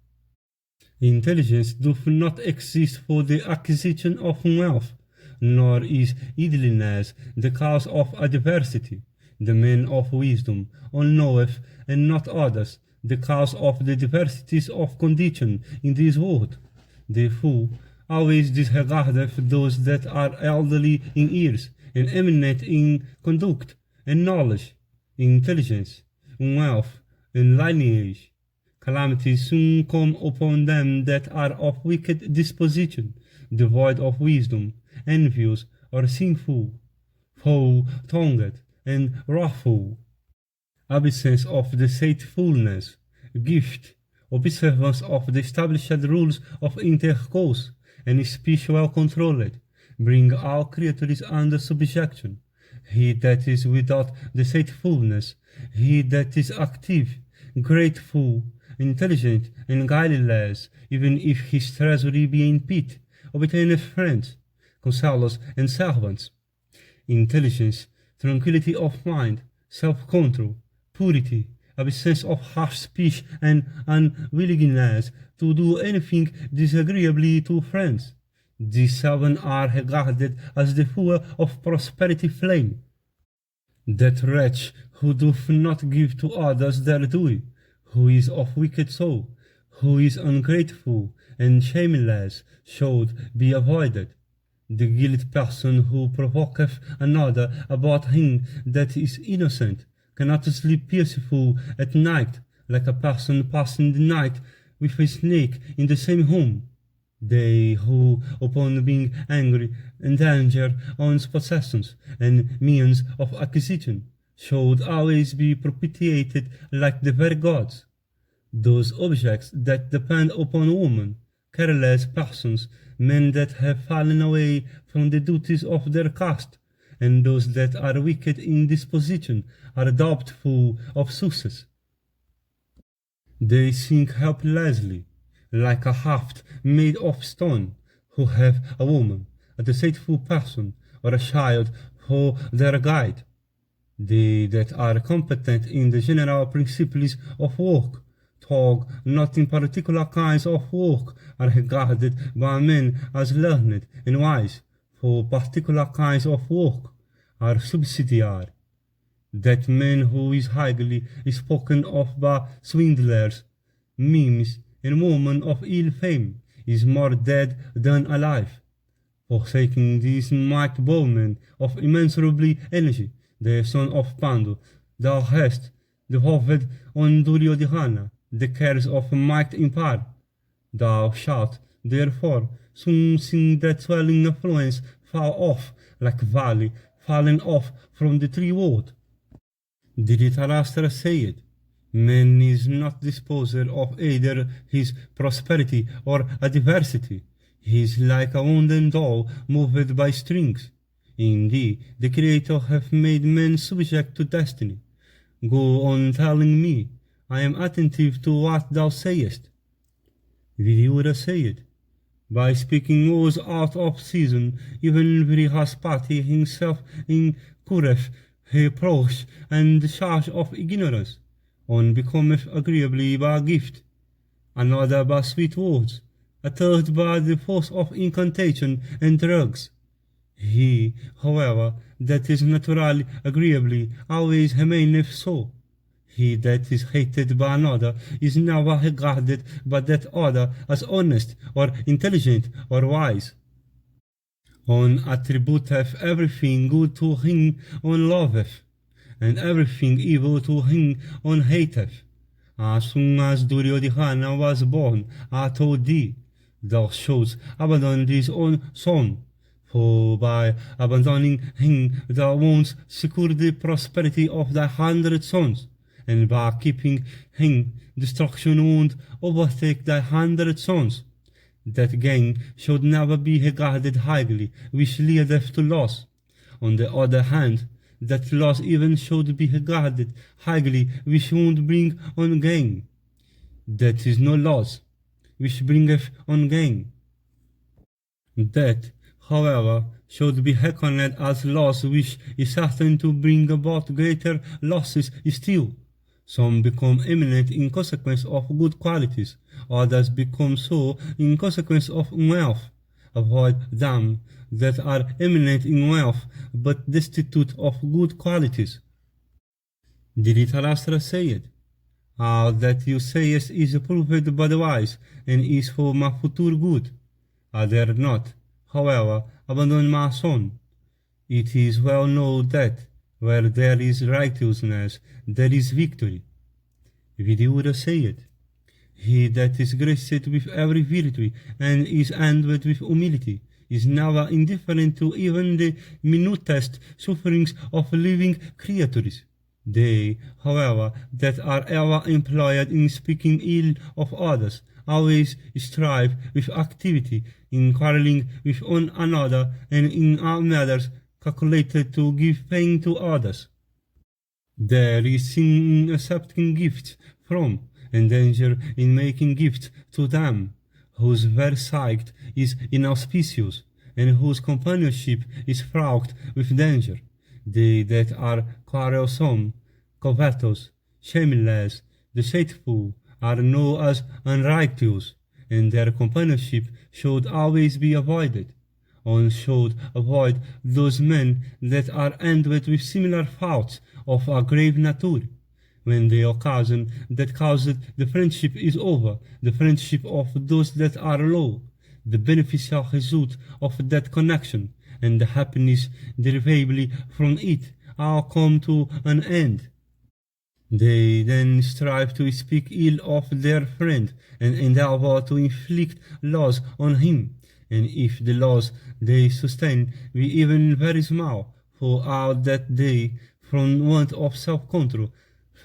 Intelligence doth not exist for the acquisition of wealth, nor is idleness the cause of adversity. The man of wisdom one knoweth, and not others, the cause of the diversities of condition in this world. The fool always disregardeth those that are elderly in years, and eminent in conduct, and knowledge, intelligence, wealth, and lineage. Calamities soon come upon them that are of wicked disposition, devoid of wisdom, envious, or sinful, foul-tongued, and wrathful. Absence of deceitfulness, gift, observance of the established rules of intercourse, and speech well controlled, bring all creatures under subjection. He that is without deceitfulness, he that is active, grateful, intelligent, and guileless, even if his treasury be in pit, obtaineth friends, conselhos, and servants. Intelligence tranquility of mind, self-control, purity, absence of harsh speech and unwillingness to do anything disagreeably to friends. These 7 are regarded as the fuel of prosperity flame. That wretch who doth not give to others their due, who is of wicked soul, who is ungrateful and shameless, should be avoided. The guilty person who provoketh another about him that is innocent cannot sleep peaceful at night, like a person passing the night with a snake in the same home. They who, upon being angry, endanger one's possessions and means of acquisition, should always be propitiated like the very gods. Those objects that depend upon women, careless persons, men that have fallen away from the duties of their caste, and those that are wicked in disposition, are doubtful of success. They sink helplessly, like a haft made of stone, who have a woman, a deceitful person, or a child for their guide. They that are competent in the general principles of work, talk not in particular kinds of work, are regarded by men as learned and wise, for particular kinds of work are subsidiary. That man who is highly spoken of by swindlers, mimes, and women of ill fame is more dead than alive. Forsaking these mighty bowmen of immeasurable energy, the son of Pandu, thou hast devolved on Duryodhana the cares of a mighty empire. Thou shalt, therefore, soon see that swelling affluence fall off like a valley fallen off from the tree wood. Dhritarastra said, man is not disposer of either his prosperity or adversity. He is like a wounded doll moved by strings. Indeed, the Creator hath made man subject to destiny. Go on telling me, I am attentive to what thou sayest. Vidura said, by speaking words out of season, even Vrihaspati himself incurreth reproach and the charge of ignorance. One becometh agreeably by gift, another by sweet words, a third by the force of incantation and drugs. He, however, that is naturally agreeably always remaineth so. He that is hated by another is never regarded by that other as honest or intelligent or wise. One attributeth everything good to him one loveth, and everything evil to him one hateth. As soon as Duryodhana was born, I told thee, thou shouldst abandon this own son, for by abandoning him thou wouldst secure the prosperity of thy 100 sons, and by keeping him destruction would overtake thy 100 sons. That gain should never be regarded highly, which leadeth to loss. On the other hand, that loss even should be regarded highly, which would bring on gain. That is no loss, which bringeth on gain. That, however, should be reckoned as loss which is certain to bring about greater losses still. Some become eminent in consequence of good qualities, others become so in consequence of wealth. Avoid them that are eminent in wealth, but destitute of good qualities. Dhritarastra said, all that you sayest is proved by the wise, and is for my future good. I dare not, however, abandon my son. It is well known that, where there is righteousness, there is victory. Vidura said, he that is graced with every virtue, and is endowed with humility, is never indifferent to even the minutest sufferings of living creatures. They, however, that are ever employed in speaking ill of others, always strive with activity in quarreling with one another, and in all matters calculated to give pain to others. There is sin in accepting gifts from, and danger in making gifts to them, whose very sight is inauspicious, and whose companionship is fraught with danger. they that are quarrelsome, covetous, shameless, deceitful, are known as unrighteous, and their companionship should always be avoided. One should avoid those men that are endowed with similar faults of a grave nature. When the occasion that caused the friendship is over, the friendship of those that are low, the beneficial result of that connection, and the happiness derivably from it, all come to an end. They then strive to speak ill of their friend, and endeavor to inflict loss on him. And if the loss they sustain be even very small, for all that they, from want of self-control,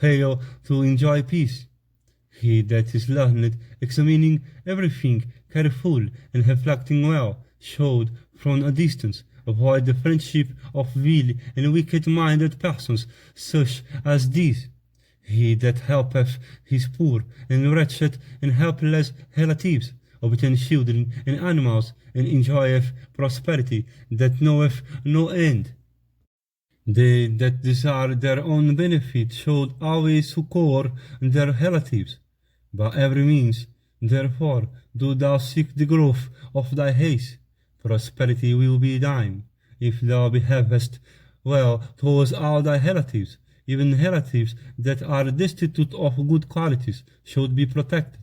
fail to enjoy peace. He that is learned, examining everything careful and reflecting well, should, from a distance, avoid the friendship of vile and wicked-minded persons, such as these. He that helpeth his poor and wretched and helpless relatives, obtains children and animals, and enjoyeth prosperity that knoweth no end. They that desire their own benefit should always succor their relatives. By every means, therefore, do thou seek the growth of thy haste. Prosperity will be thine, if thou behavest well towards all thy relatives. Even relatives that are destitute of good qualities should be protected.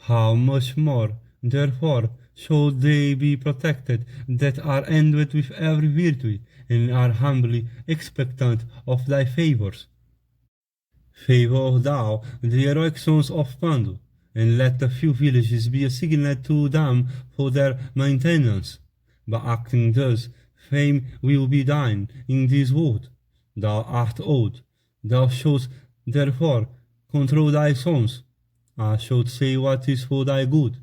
How much more, therefore, should they be protected that are endowed with every virtue, and are humbly expectant of thy favours. Favour thou the heroic sons of Pandu, and let a few villages be assigned to them for their maintenance. By acting thus, fame will be thine in this world. Thou art old, thou shalt therefore control thy sons. I should say what is for thy good.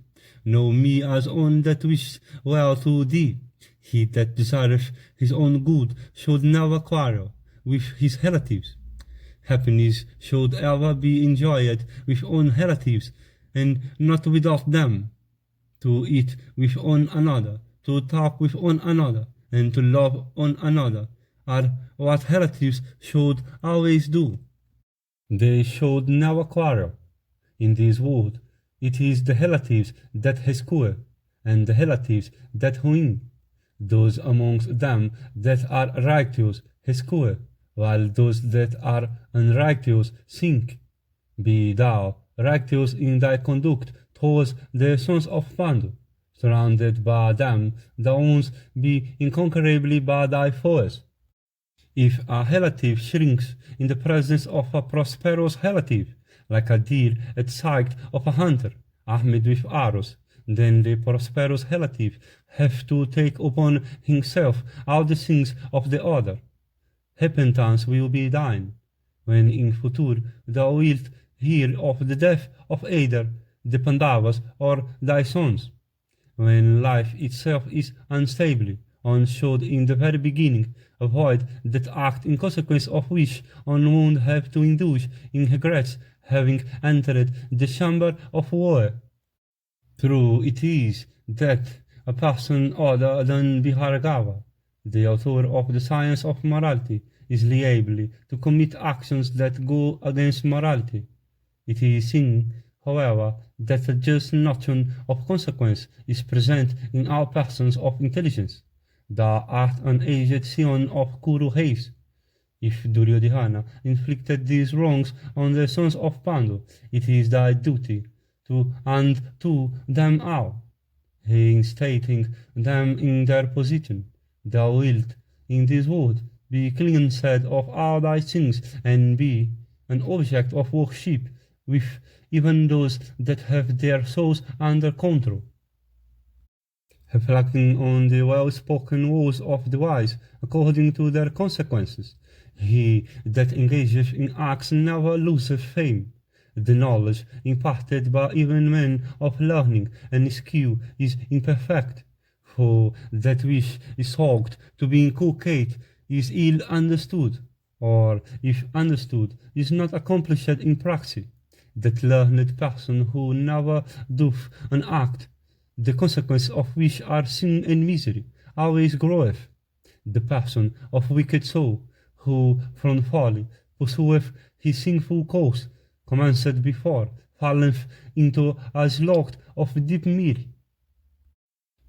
Know me as one that wishes well to thee. He that desireth his own good should never quarrel with his relatives. Happiness should ever be enjoyed with own relatives, and not without them. To eat with one another, to talk with one another, and to love one another are what relatives should always do. They should never quarrel. In this world, it is the relatives that rescue, and the relatives that ruin. Those amongst them that are righteous rescue, while those that are unrighteous sink. Be thou righteous in thy conduct towards the sons of Pandu. Surrounded by them, thou won't be incomparably by thy foes. If a relative shrinks in the presence of a prosperous relative, like a deer at sight of a hunter, armed with arrows, then the prosperous relative have to take upon himself all the sins of the other. Repentance will be thine, when in future thou wilt hear of the death of either the Pandavas or thy sons. When life itself is unstable, one should in the very beginning avoid that act in consequence of which one would have to indulge in regrets having entered the chamber of war. True it is that a person other than Bhargava, the author of the science of morality, is liable to commit actions that go against morality. It is seen, however, that a just notion of consequence is present in all persons of intelligence. Thou art an aged scion of Kuru race. If Duryodhana inflicted these wrongs on the sons of Pandu, it is thy duty to undo them all, reinstating them in their position. Thou wilt, in this world, be cleansed of all thy sins, and be an object of worship with even those that have their souls under control. Reflecting on the well-spoken words of the wise according to their consequences, he that engageth in acts never loseth fame. The knowledge imparted by even men of learning and skill is imperfect, for that which is thought to be inculcate is ill understood, or, if understood, is not accomplished in practice. That learned person who never doth an act, the consequences of which are sin and misery, always groweth. the person of wicked soul, who from folly pursueth his sinful course, commenced before, falleth into a slough of deep miry.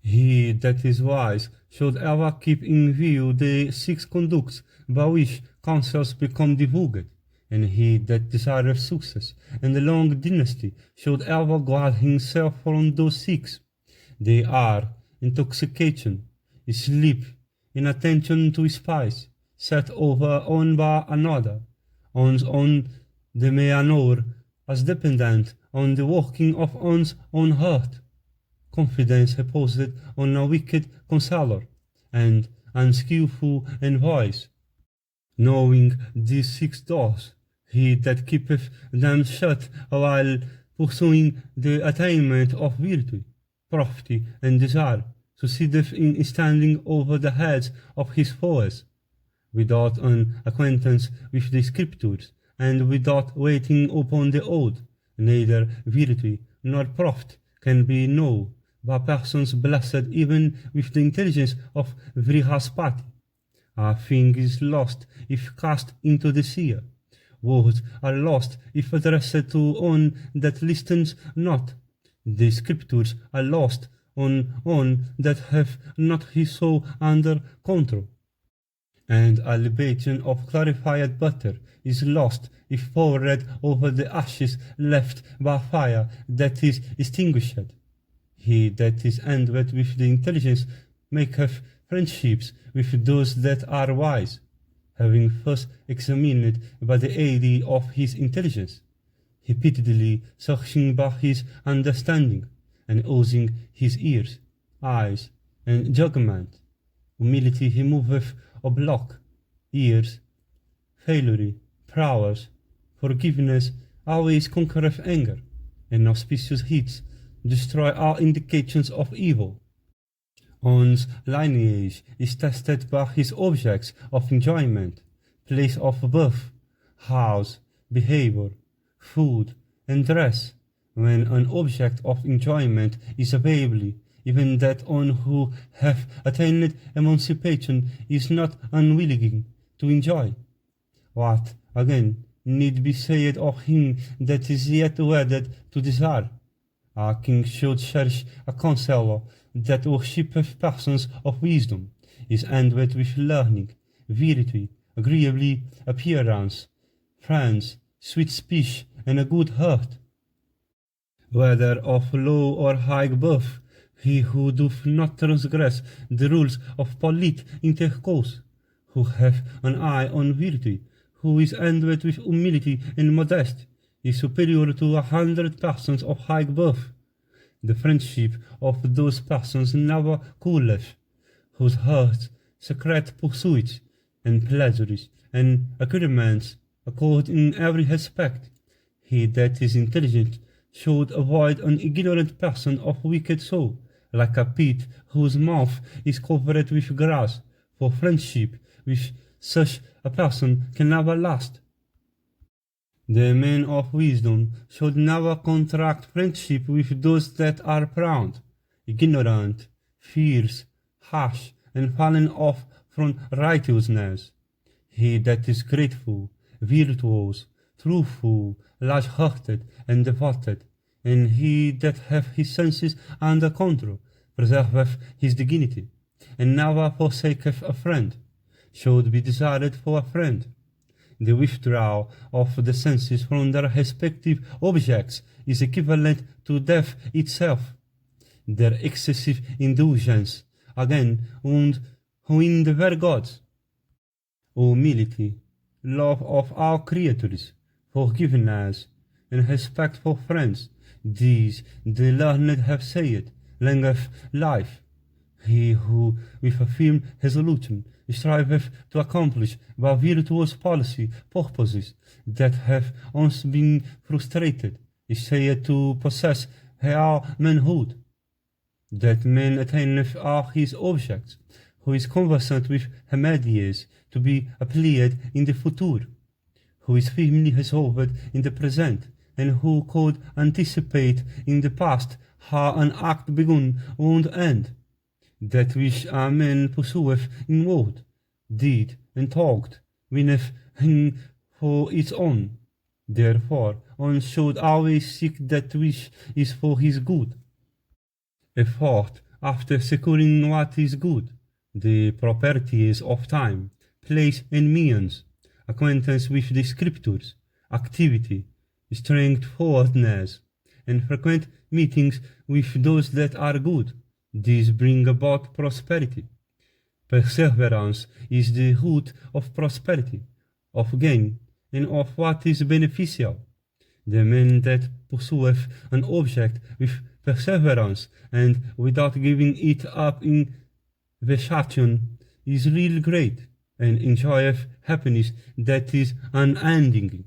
He that is wise should ever keep in view the six conducts by which counsels become divulged, and he that desireth success and a long dynasty should ever guard himself from those six. They are intoxication, sleep, inattention to spice, set over one by another, one's own demeanor as dependent on the working of one's own heart, confidence reposed on a wicked counselor, and unskilful advice. Knowing these six doors, he that keepeth them shut while pursuing the attainment of virtue, profit, and desire, succeedeth in standing over the heads of his foes, without an acquaintance with the Scriptures, and without waiting upon the oath. Neither virtue nor profit can be known by persons blessed even with the intelligence of Vrihaspati. A thing is lost if cast into the sea. Words are lost if addressed to one that listens not. The Scriptures are lost on one that hath not his soul under control. And a libation of clarified butter is lost if poured over the ashes left by fire that is extinguished. He that is endowed with the intelligence maketh friendships with those that are wise, having first examined by the aid of his intelligence, repeatedly searching by his understanding, and using his ears, eyes, and judgment. Humility removeth oblock, ears, failure, prowess, forgiveness always conquereth anger, and auspicious heats destroy all indications of evil. One's lineage is tested by his objects of enjoyment, place of birth, house, behavior, food, and dress. When an object of enjoyment is available, even that one who hath attained emancipation is not unwilling to enjoy. What, again, need be said of him that is yet wedded to desire? A king should cherish a counselor that worshipeth persons of wisdom, is endowed with learning, virtue, agreeable appearance, friends, sweet speech, and a good heart. Whether of low or high birth, he who doth not transgress the rules of polite intercourse, who hath an eye on virtue, who is endowed with humility and modesty, is superior to 100 persons of high birth. The friendship of those persons never cooleth, whose hearts secret pursuits and pleasures and acquirements accord in every respect. He that is intelligent should avoid an ignorant person of wicked soul, like a pit whose mouth is covered with grass, for friendship with such a person can never last. The men of wisdom should never contract friendship with those that are proud, ignorant, fierce, harsh, and fallen off from righteousness. He that is grateful, virtuous, truthful, large-hearted, and devoted, and he that hath his senses under control, preserveth his dignity, and never forsaketh a friend, should be desired for a friend. The withdrawal of the senses from their respective objects is equivalent to death itself. Their excessive indulgence, again, wound the very gods. Humility, love of all creatures, forgiveness, and respect for friends, these the learned have said, length life. He who, with a firm resolution, striveth to accomplish by virtuous policy purposes that have once been frustrated, is said to possess real manhood. That man attaineth all his objects, who is conversant with remedies to be applied in the future, who is firmly resolved in the present, and who could anticipate in the past how an act begun would end. that which a man pursueth in word, deed, and thought, winneth him for its own. Therefore, one should always seek that which is for his good. Effort after securing what is good, the properties of time, place, and means, acquaintance with the scriptures, activity, straightforwardness, and frequent meetings with those that are good. These bring about prosperity. Perseverance is the root of prosperity, of gain, and of what is beneficial. The man that pursueth an object with perseverance and without giving it up in vexation is real great, and enjoyeth happiness that is unending.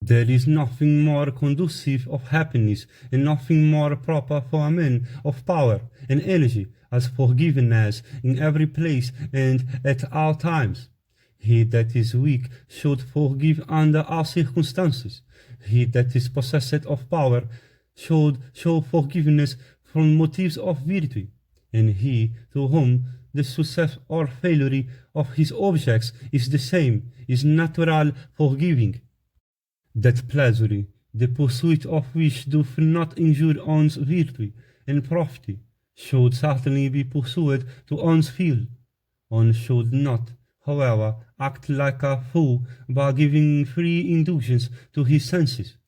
There is nothing more conducive of happiness and nothing more proper for a man of power and energy as forgiveness in every place and at all times. He that is weak should forgive under all circumstances. He that is possessed of power should show forgiveness from motives of virtue, and he to whom the success or failure of his objects is the same is natural forgiving. That pleasure, the pursuit of which doth not injure one's virtue and profit, should certainly be pursued to one's field. One should not, however, act like a fool by giving free indulgence to his senses.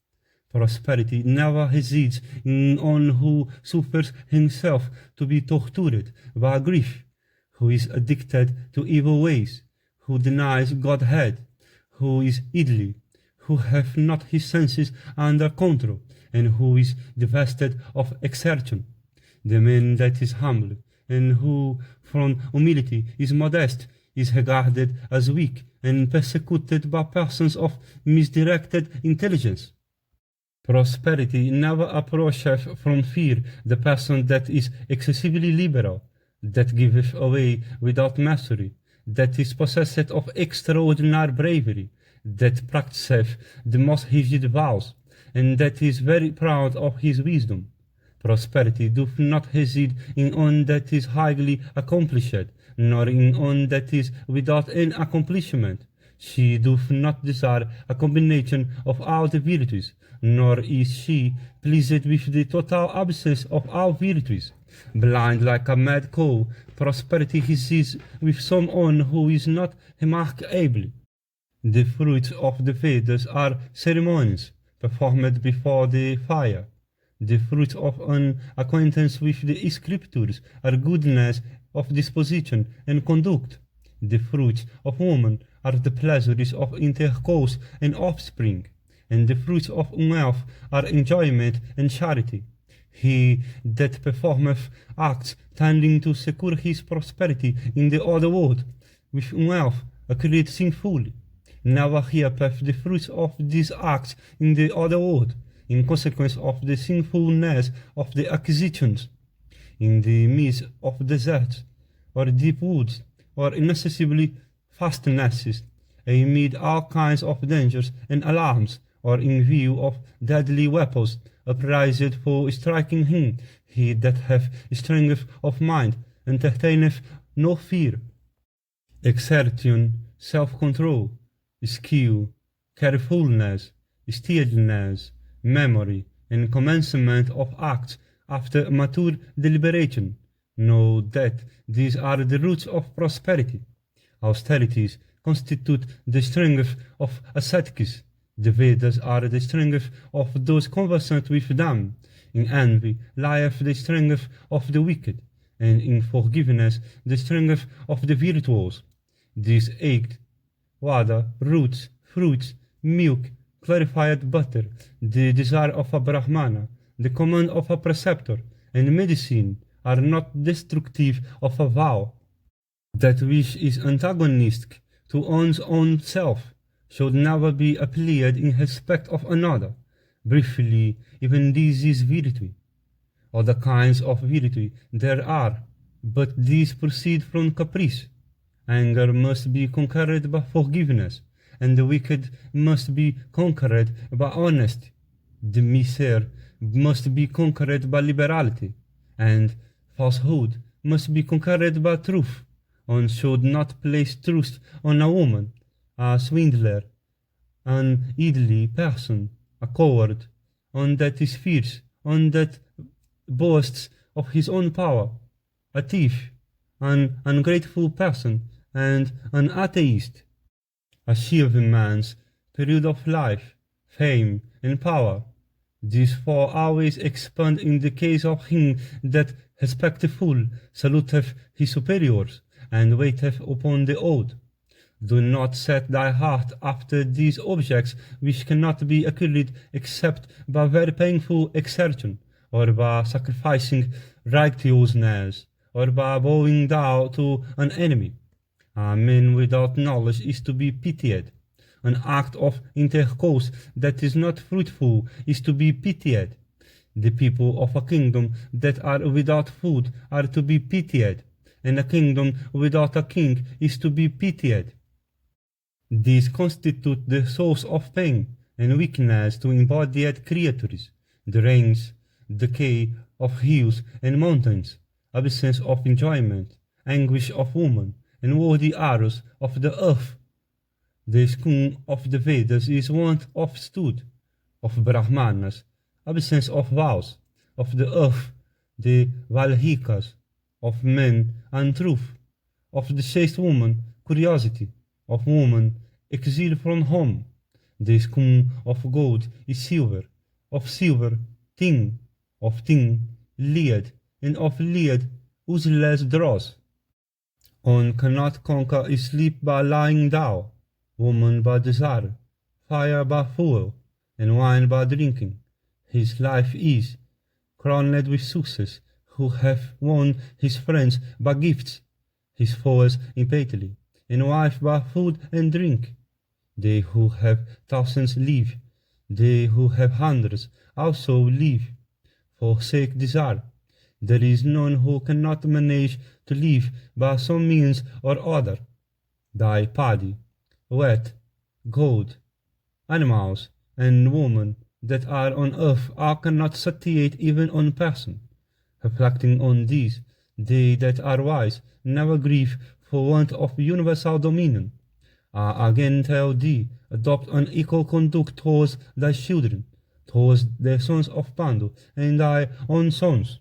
Prosperity never hesitates in one who suffers himself to be tortured by grief, who is addicted to evil ways, who denies Godhead, who is idle, who hath not his senses under control, and who is divested of exertion. The man that is humble, and who from humility is modest, is regarded as weak and persecuted by persons of misdirected intelligence. Prosperity never approacheth from fear the person that is excessively liberal, that giveth away without mastery, that is possessed of extraordinary bravery, that practiseth the most rigid vows, and that is very proud of his wisdom. Prosperity doth not hesitate in one that is highly accomplished, nor in one that is without any accomplishment. She doth not desire a combination of all the virtues, nor is she pleased with the total absence of all virtues. Blind like a mad cow, prosperity sees with someone who is not remarkable. The fruits of the Vedas are ceremonies performed before the fire. The fruits of an acquaintance with the scriptures are goodness of disposition and conduct. The fruits of woman are the pleasures of intercourse and offspring, and the fruits of wealth are enjoyment and charity. He that performeth acts tending to secure his prosperity in the other world, with wealth acquired sinfully, never heapeth the fruits of these acts in the other world, in consequence of the sinfulness of the acquisitions. In the midst of deserts, or deep woods, or inaccessibly fastnesses, amid all kinds of dangers and alarms, or in view of deadly weapons upraised for striking him, he that hath strength of mind entertaineth no fear. Exertion, self-control, skill, carefulness, steadiness, memory, and commencement of acts after mature deliberation. Know that these are the roots of prosperity. Austerities constitute the strength of ascetics. The Vedas are the strength of those conversant with them. In envy lieth the strength of the wicked, and in forgiveness the strength of the virtuous. These egg, water, roots, fruits, milk, clarified butter, the desire of a Brahmana, the command of a preceptor, and medicine are not destructive of a vow. That which is antagonistic to one's own self should never be applied in respect of another. Briefly, even this is virtue. Other kinds of virtue there are, but these proceed from caprice. Anger must be conquered by forgiveness, and the wicked must be conquered by honesty. The miser must be conquered by liberality, and falsehood must be conquered by truth. One should not place trust on a woman, a swindler, an idle person, a coward, one that is fierce, one that boasts of his own power, a thief, an ungrateful person, and an atheist. Achieve man's period of life, fame, and power. These four always expand in the case of him that respectful saluteth his superiors, and waiteth upon the oath. Do not set thy heart after these objects which cannot be acquired except by very painful exertion, or by sacrificing righteousness, or by bowing down to an enemy. A man without knowledge is to be pitied. An act of intercourse that is not fruitful is to be pitied. The people of a kingdom that are without food are to be pitied, and a kingdom without a king is to be pitied. These constitute the source of pain and weakness to embodied creatures, the rains, decay of hills and mountains, absence of enjoyment, anguish of woman, and worthy arrows of the earth. The escutam of the Vedas is want of stud, of Brahmanas, absence of vows, of the earth, the Valhikas, of men, untruth, of the chaste woman, curiosity, of woman, exile from home. The escutam of gold is silver, of silver, tin, of tin, lead, and of lead, useless dross. One cannot conquer sleep by lying down, woman by desire, fire by fuel, and wine by drinking. His life is crowned with success, who hath won his friends by gifts, his foes impiety, and wife by food and drink. They who have thousands live, they who have hundreds also live. Forsake desire. There is none who cannot manage to live by some means or other. Thy paddy, wheat, gold, animals, and women that are on earth are cannot satiate even one person. Reflecting on these, they that are wise never grieve for want of universal dominion. I again tell thee, adopt an equal conduct towards thy children, towards the sons of Pandu, and thy own sons.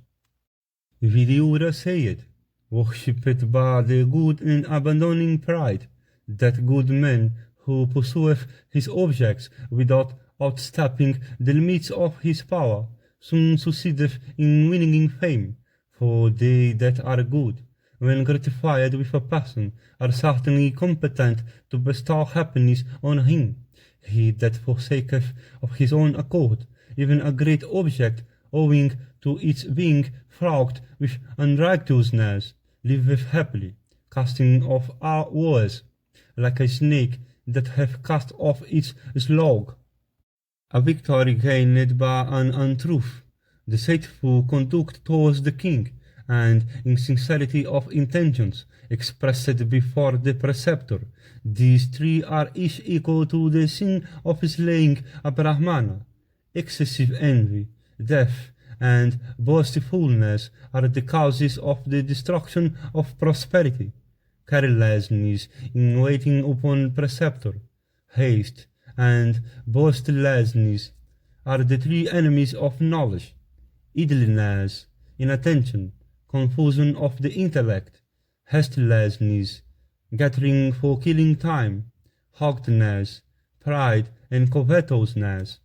Vidura saith, worshipped by the good in abandoning pride, that good man who pursueth his objects without outstepping the limits of his power, soon succeedeth in winning fame, for they that are good, when gratified with a person, are certainly competent to bestow happiness on him. He that forsaketh of his own accord even a great object, owing to its being fraught with unrighteousness, liveth happily, casting off our woes, like a snake that hath cast off its slug. A victory gained by an untruth, deceitful conduct towards the king, and insincerity of intentions expressed before the preceptor. These three are each equal to the sin of slaying a Brahmana. Excessive envy, death, and boastfulness are the causes of the destruction of prosperity. Carelessness in waiting upon preceptor, haste, and boastlessness are the three enemies of knowledge. Idleness, inattention, confusion of the intellect, hastelessness, gathering for killing time, haughtiness, pride, and covetousness.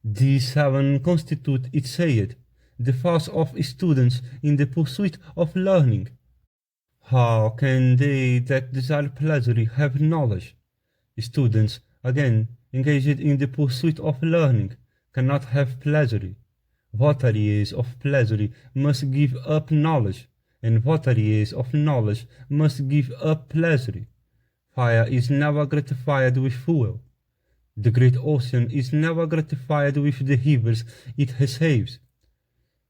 These seven constitute, it saith, the force of students in the pursuit of learning. How can they that desire pleasure have knowledge? Students, again, engaged in the pursuit of learning, cannot have pleasure. Votaries of pleasure must give up knowledge, and votaries of knowledge must give up pleasure. Fire is never gratified with fuel. The great ocean is never gratified with the rivers it saves.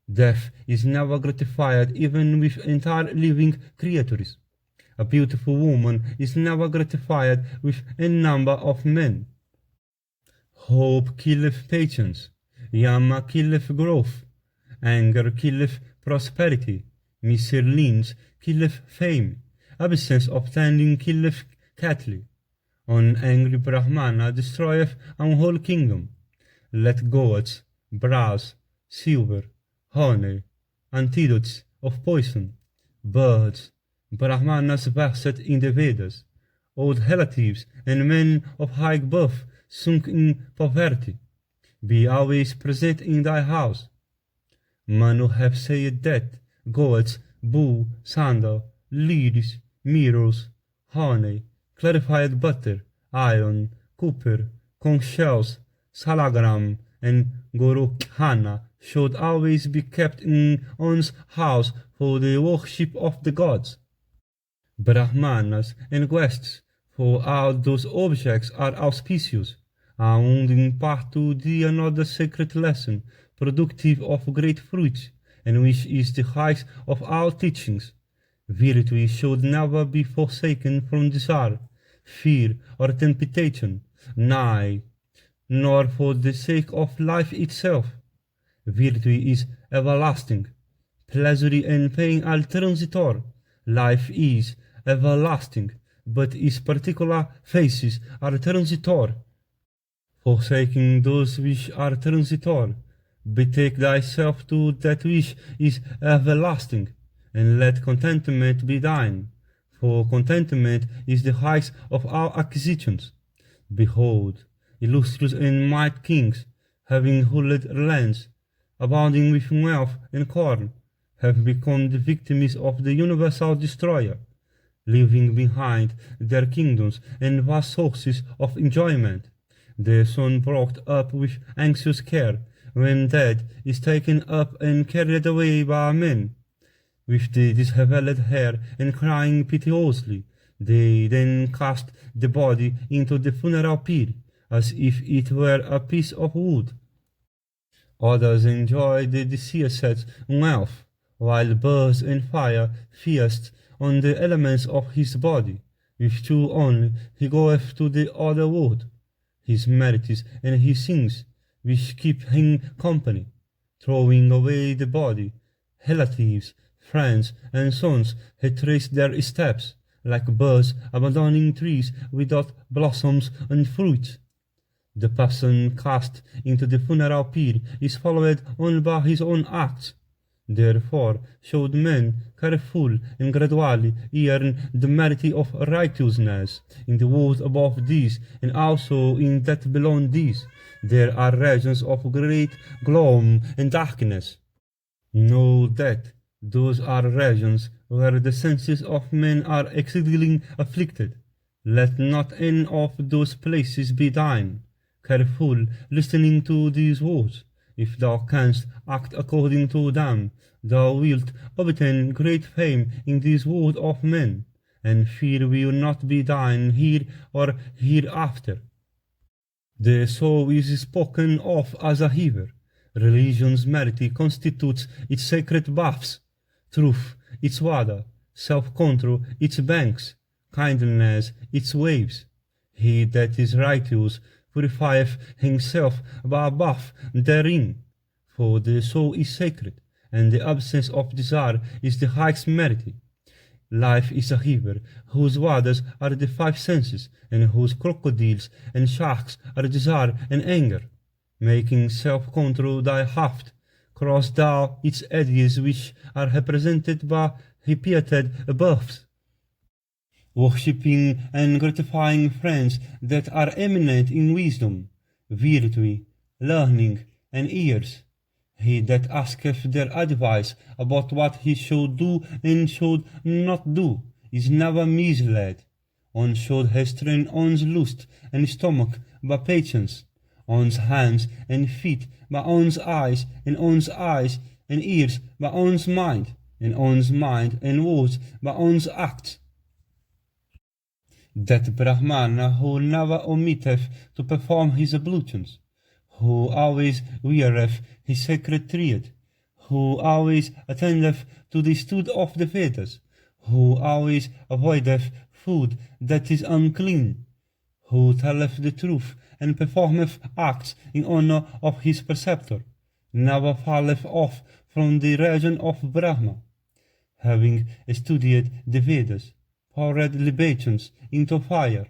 Death is never gratified even with entire living creatures. A beautiful woman is never gratified with a number of men. Hope killeth patience, yama killeth growth, anger killeth prosperity, Misirlins killeth fame, absence of tending killeth cattle. An angry Brahmana destroyeth an whole kingdom. Let goats, brass, silver, honey, antidotes of poison, birds, Brahmanas versed in the Vedas, old relatives and men of high birth sunk in poverty, be always present in thy house. Manu have said that goats, bull, sandal, lilies, mirrors, honey, clarified butter, iron, copper, conch shells, salagram, and gorokhana should always be kept in one's house for the worship of the gods. Brahmanas and guests, for all those objects are auspicious, and impart to thee another sacred lesson, productive of great fruits, and which is the highest of all teachings. Virtue should never be forsaken from desire, fear, or temptation, nay, nor for the sake of life itself. Virtue is everlasting. Pleasure and pain are transitory. Life is everlasting, but its particular phases are transitory. Forsaking those which are transitory, betake thyself to that which is everlasting, and let contentment be thine, for contentment is the highest of all acquisitions. Behold, illustrious and mighty kings, having ruled lands, abounding with wealth and corn, have become the victims of the universal destroyer, leaving behind their kingdoms and vast sources of enjoyment. The son brought up with anxious care, when dead, is taken up and carried away by men, with the dishevelled hair and crying piteously. They then cast the body into the funeral pit, as if it were a piece of wood. Others enjoy the deceased's wealth, while birds and fire feast on the elements of his body. With two only he goeth to the other world. His merits and his sins, which keep him company, throwing away the body, relatives, friends, and sons retrace their steps, like birds abandoning trees without blossoms and fruit. The person cast into the funeral pit is followed only by his own acts. Therefore should men careful and gradually earn the merit of righteousness in the world above these, and also in that beyond these. There are regions of great gloom and darkness. Know that those are regions where the senses of men are exceedingly afflicted. Let not any of those places be thine. Careful listening to these words. If thou canst act according to them, thou wilt obtain great fame in this world of men, and fear will not be thine here or hereafter. The soul is spoken of as a river. Religion's merit constitutes its sacred baths, truth its water, self-control its banks, kindness its waves. He that is righteous purifieth himself by a bath therein, for the soul is sacred, and the absence of desire is the highest merit. Life is a river, whose waters are the five senses, and whose crocodiles and sharks are desire and anger. Making self-control thy haft, cross thou its edges, which are represented by repeated births. Worshipping and gratifying friends that are eminent in wisdom, virtue, learning, and ears. He that asketh their advice about what he should do and should not do is never misled. One should restrain one's lust and stomach by patience, one's hands and feet by one's eyes and ears by one's mind, and one's mind and words by one's acts. That Brahmana who never omitteth to perform his ablutions, who always weareth his sacred thread, who always attendeth to the study of the Vedas, who always avoideth food that is unclean, who telleth the truth and performeth acts in honor of his preceptor, never falleth off from the region of Brahma. having studied the Vedas, poured libations into fire,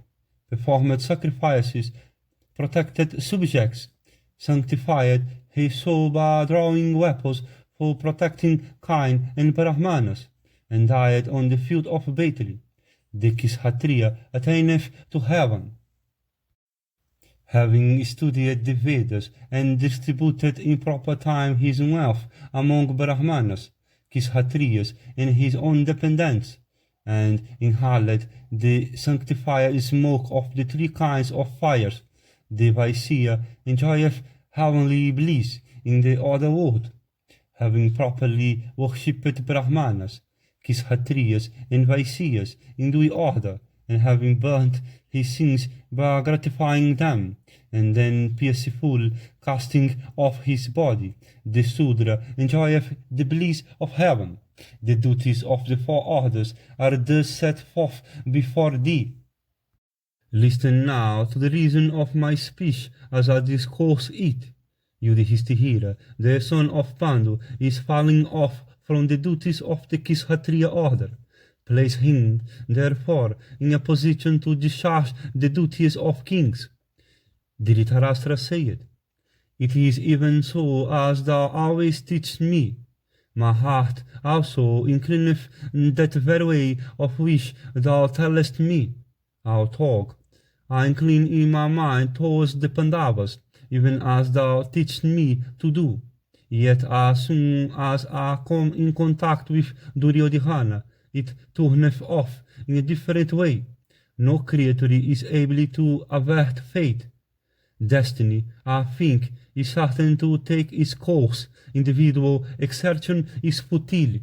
performed sacrifices, protected subjects, sanctified his soul by drawing weapons for protecting kine and brahmanas, and died on the field of battle, the Kshatriya attaineth to heaven. Having studied the Vedas and distributed in proper time his wealth among brahmanas, Kshatriyas, and his own dependents, and inhaled the sanctified smoke of the three kinds of fires, the Vaisya enjoyeth heavenly bliss in the other world. Having properly worshipped brahmanas, Kshatriyas, and Vaisyas in due order, and having burnt his sins by gratifying them, and then peaceful casting off his body, the Sudra enjoyeth the bliss of heaven. The duties of the four orders are thus set forth before thee. Listen now to the reason of my speech as I discourse it. Yudhishthira, the son of Pandu, is falling off from the duties of the Kshatriya order. Place him, therefore, in a position to discharge the duties of kings. Dhritarastra said, It is even so as thou always teachest me. My heart also inclineth that very way of which thou tellest me. Our talk, I incline in my mind towards the Pandavas, even as thou teachest me to do. Yet as soon as I come in contact with Duryodhana, it turneth off in a different way. No creature is able to avert fate. Destiny, I think, is certain to take its course. Individual exertion is futile.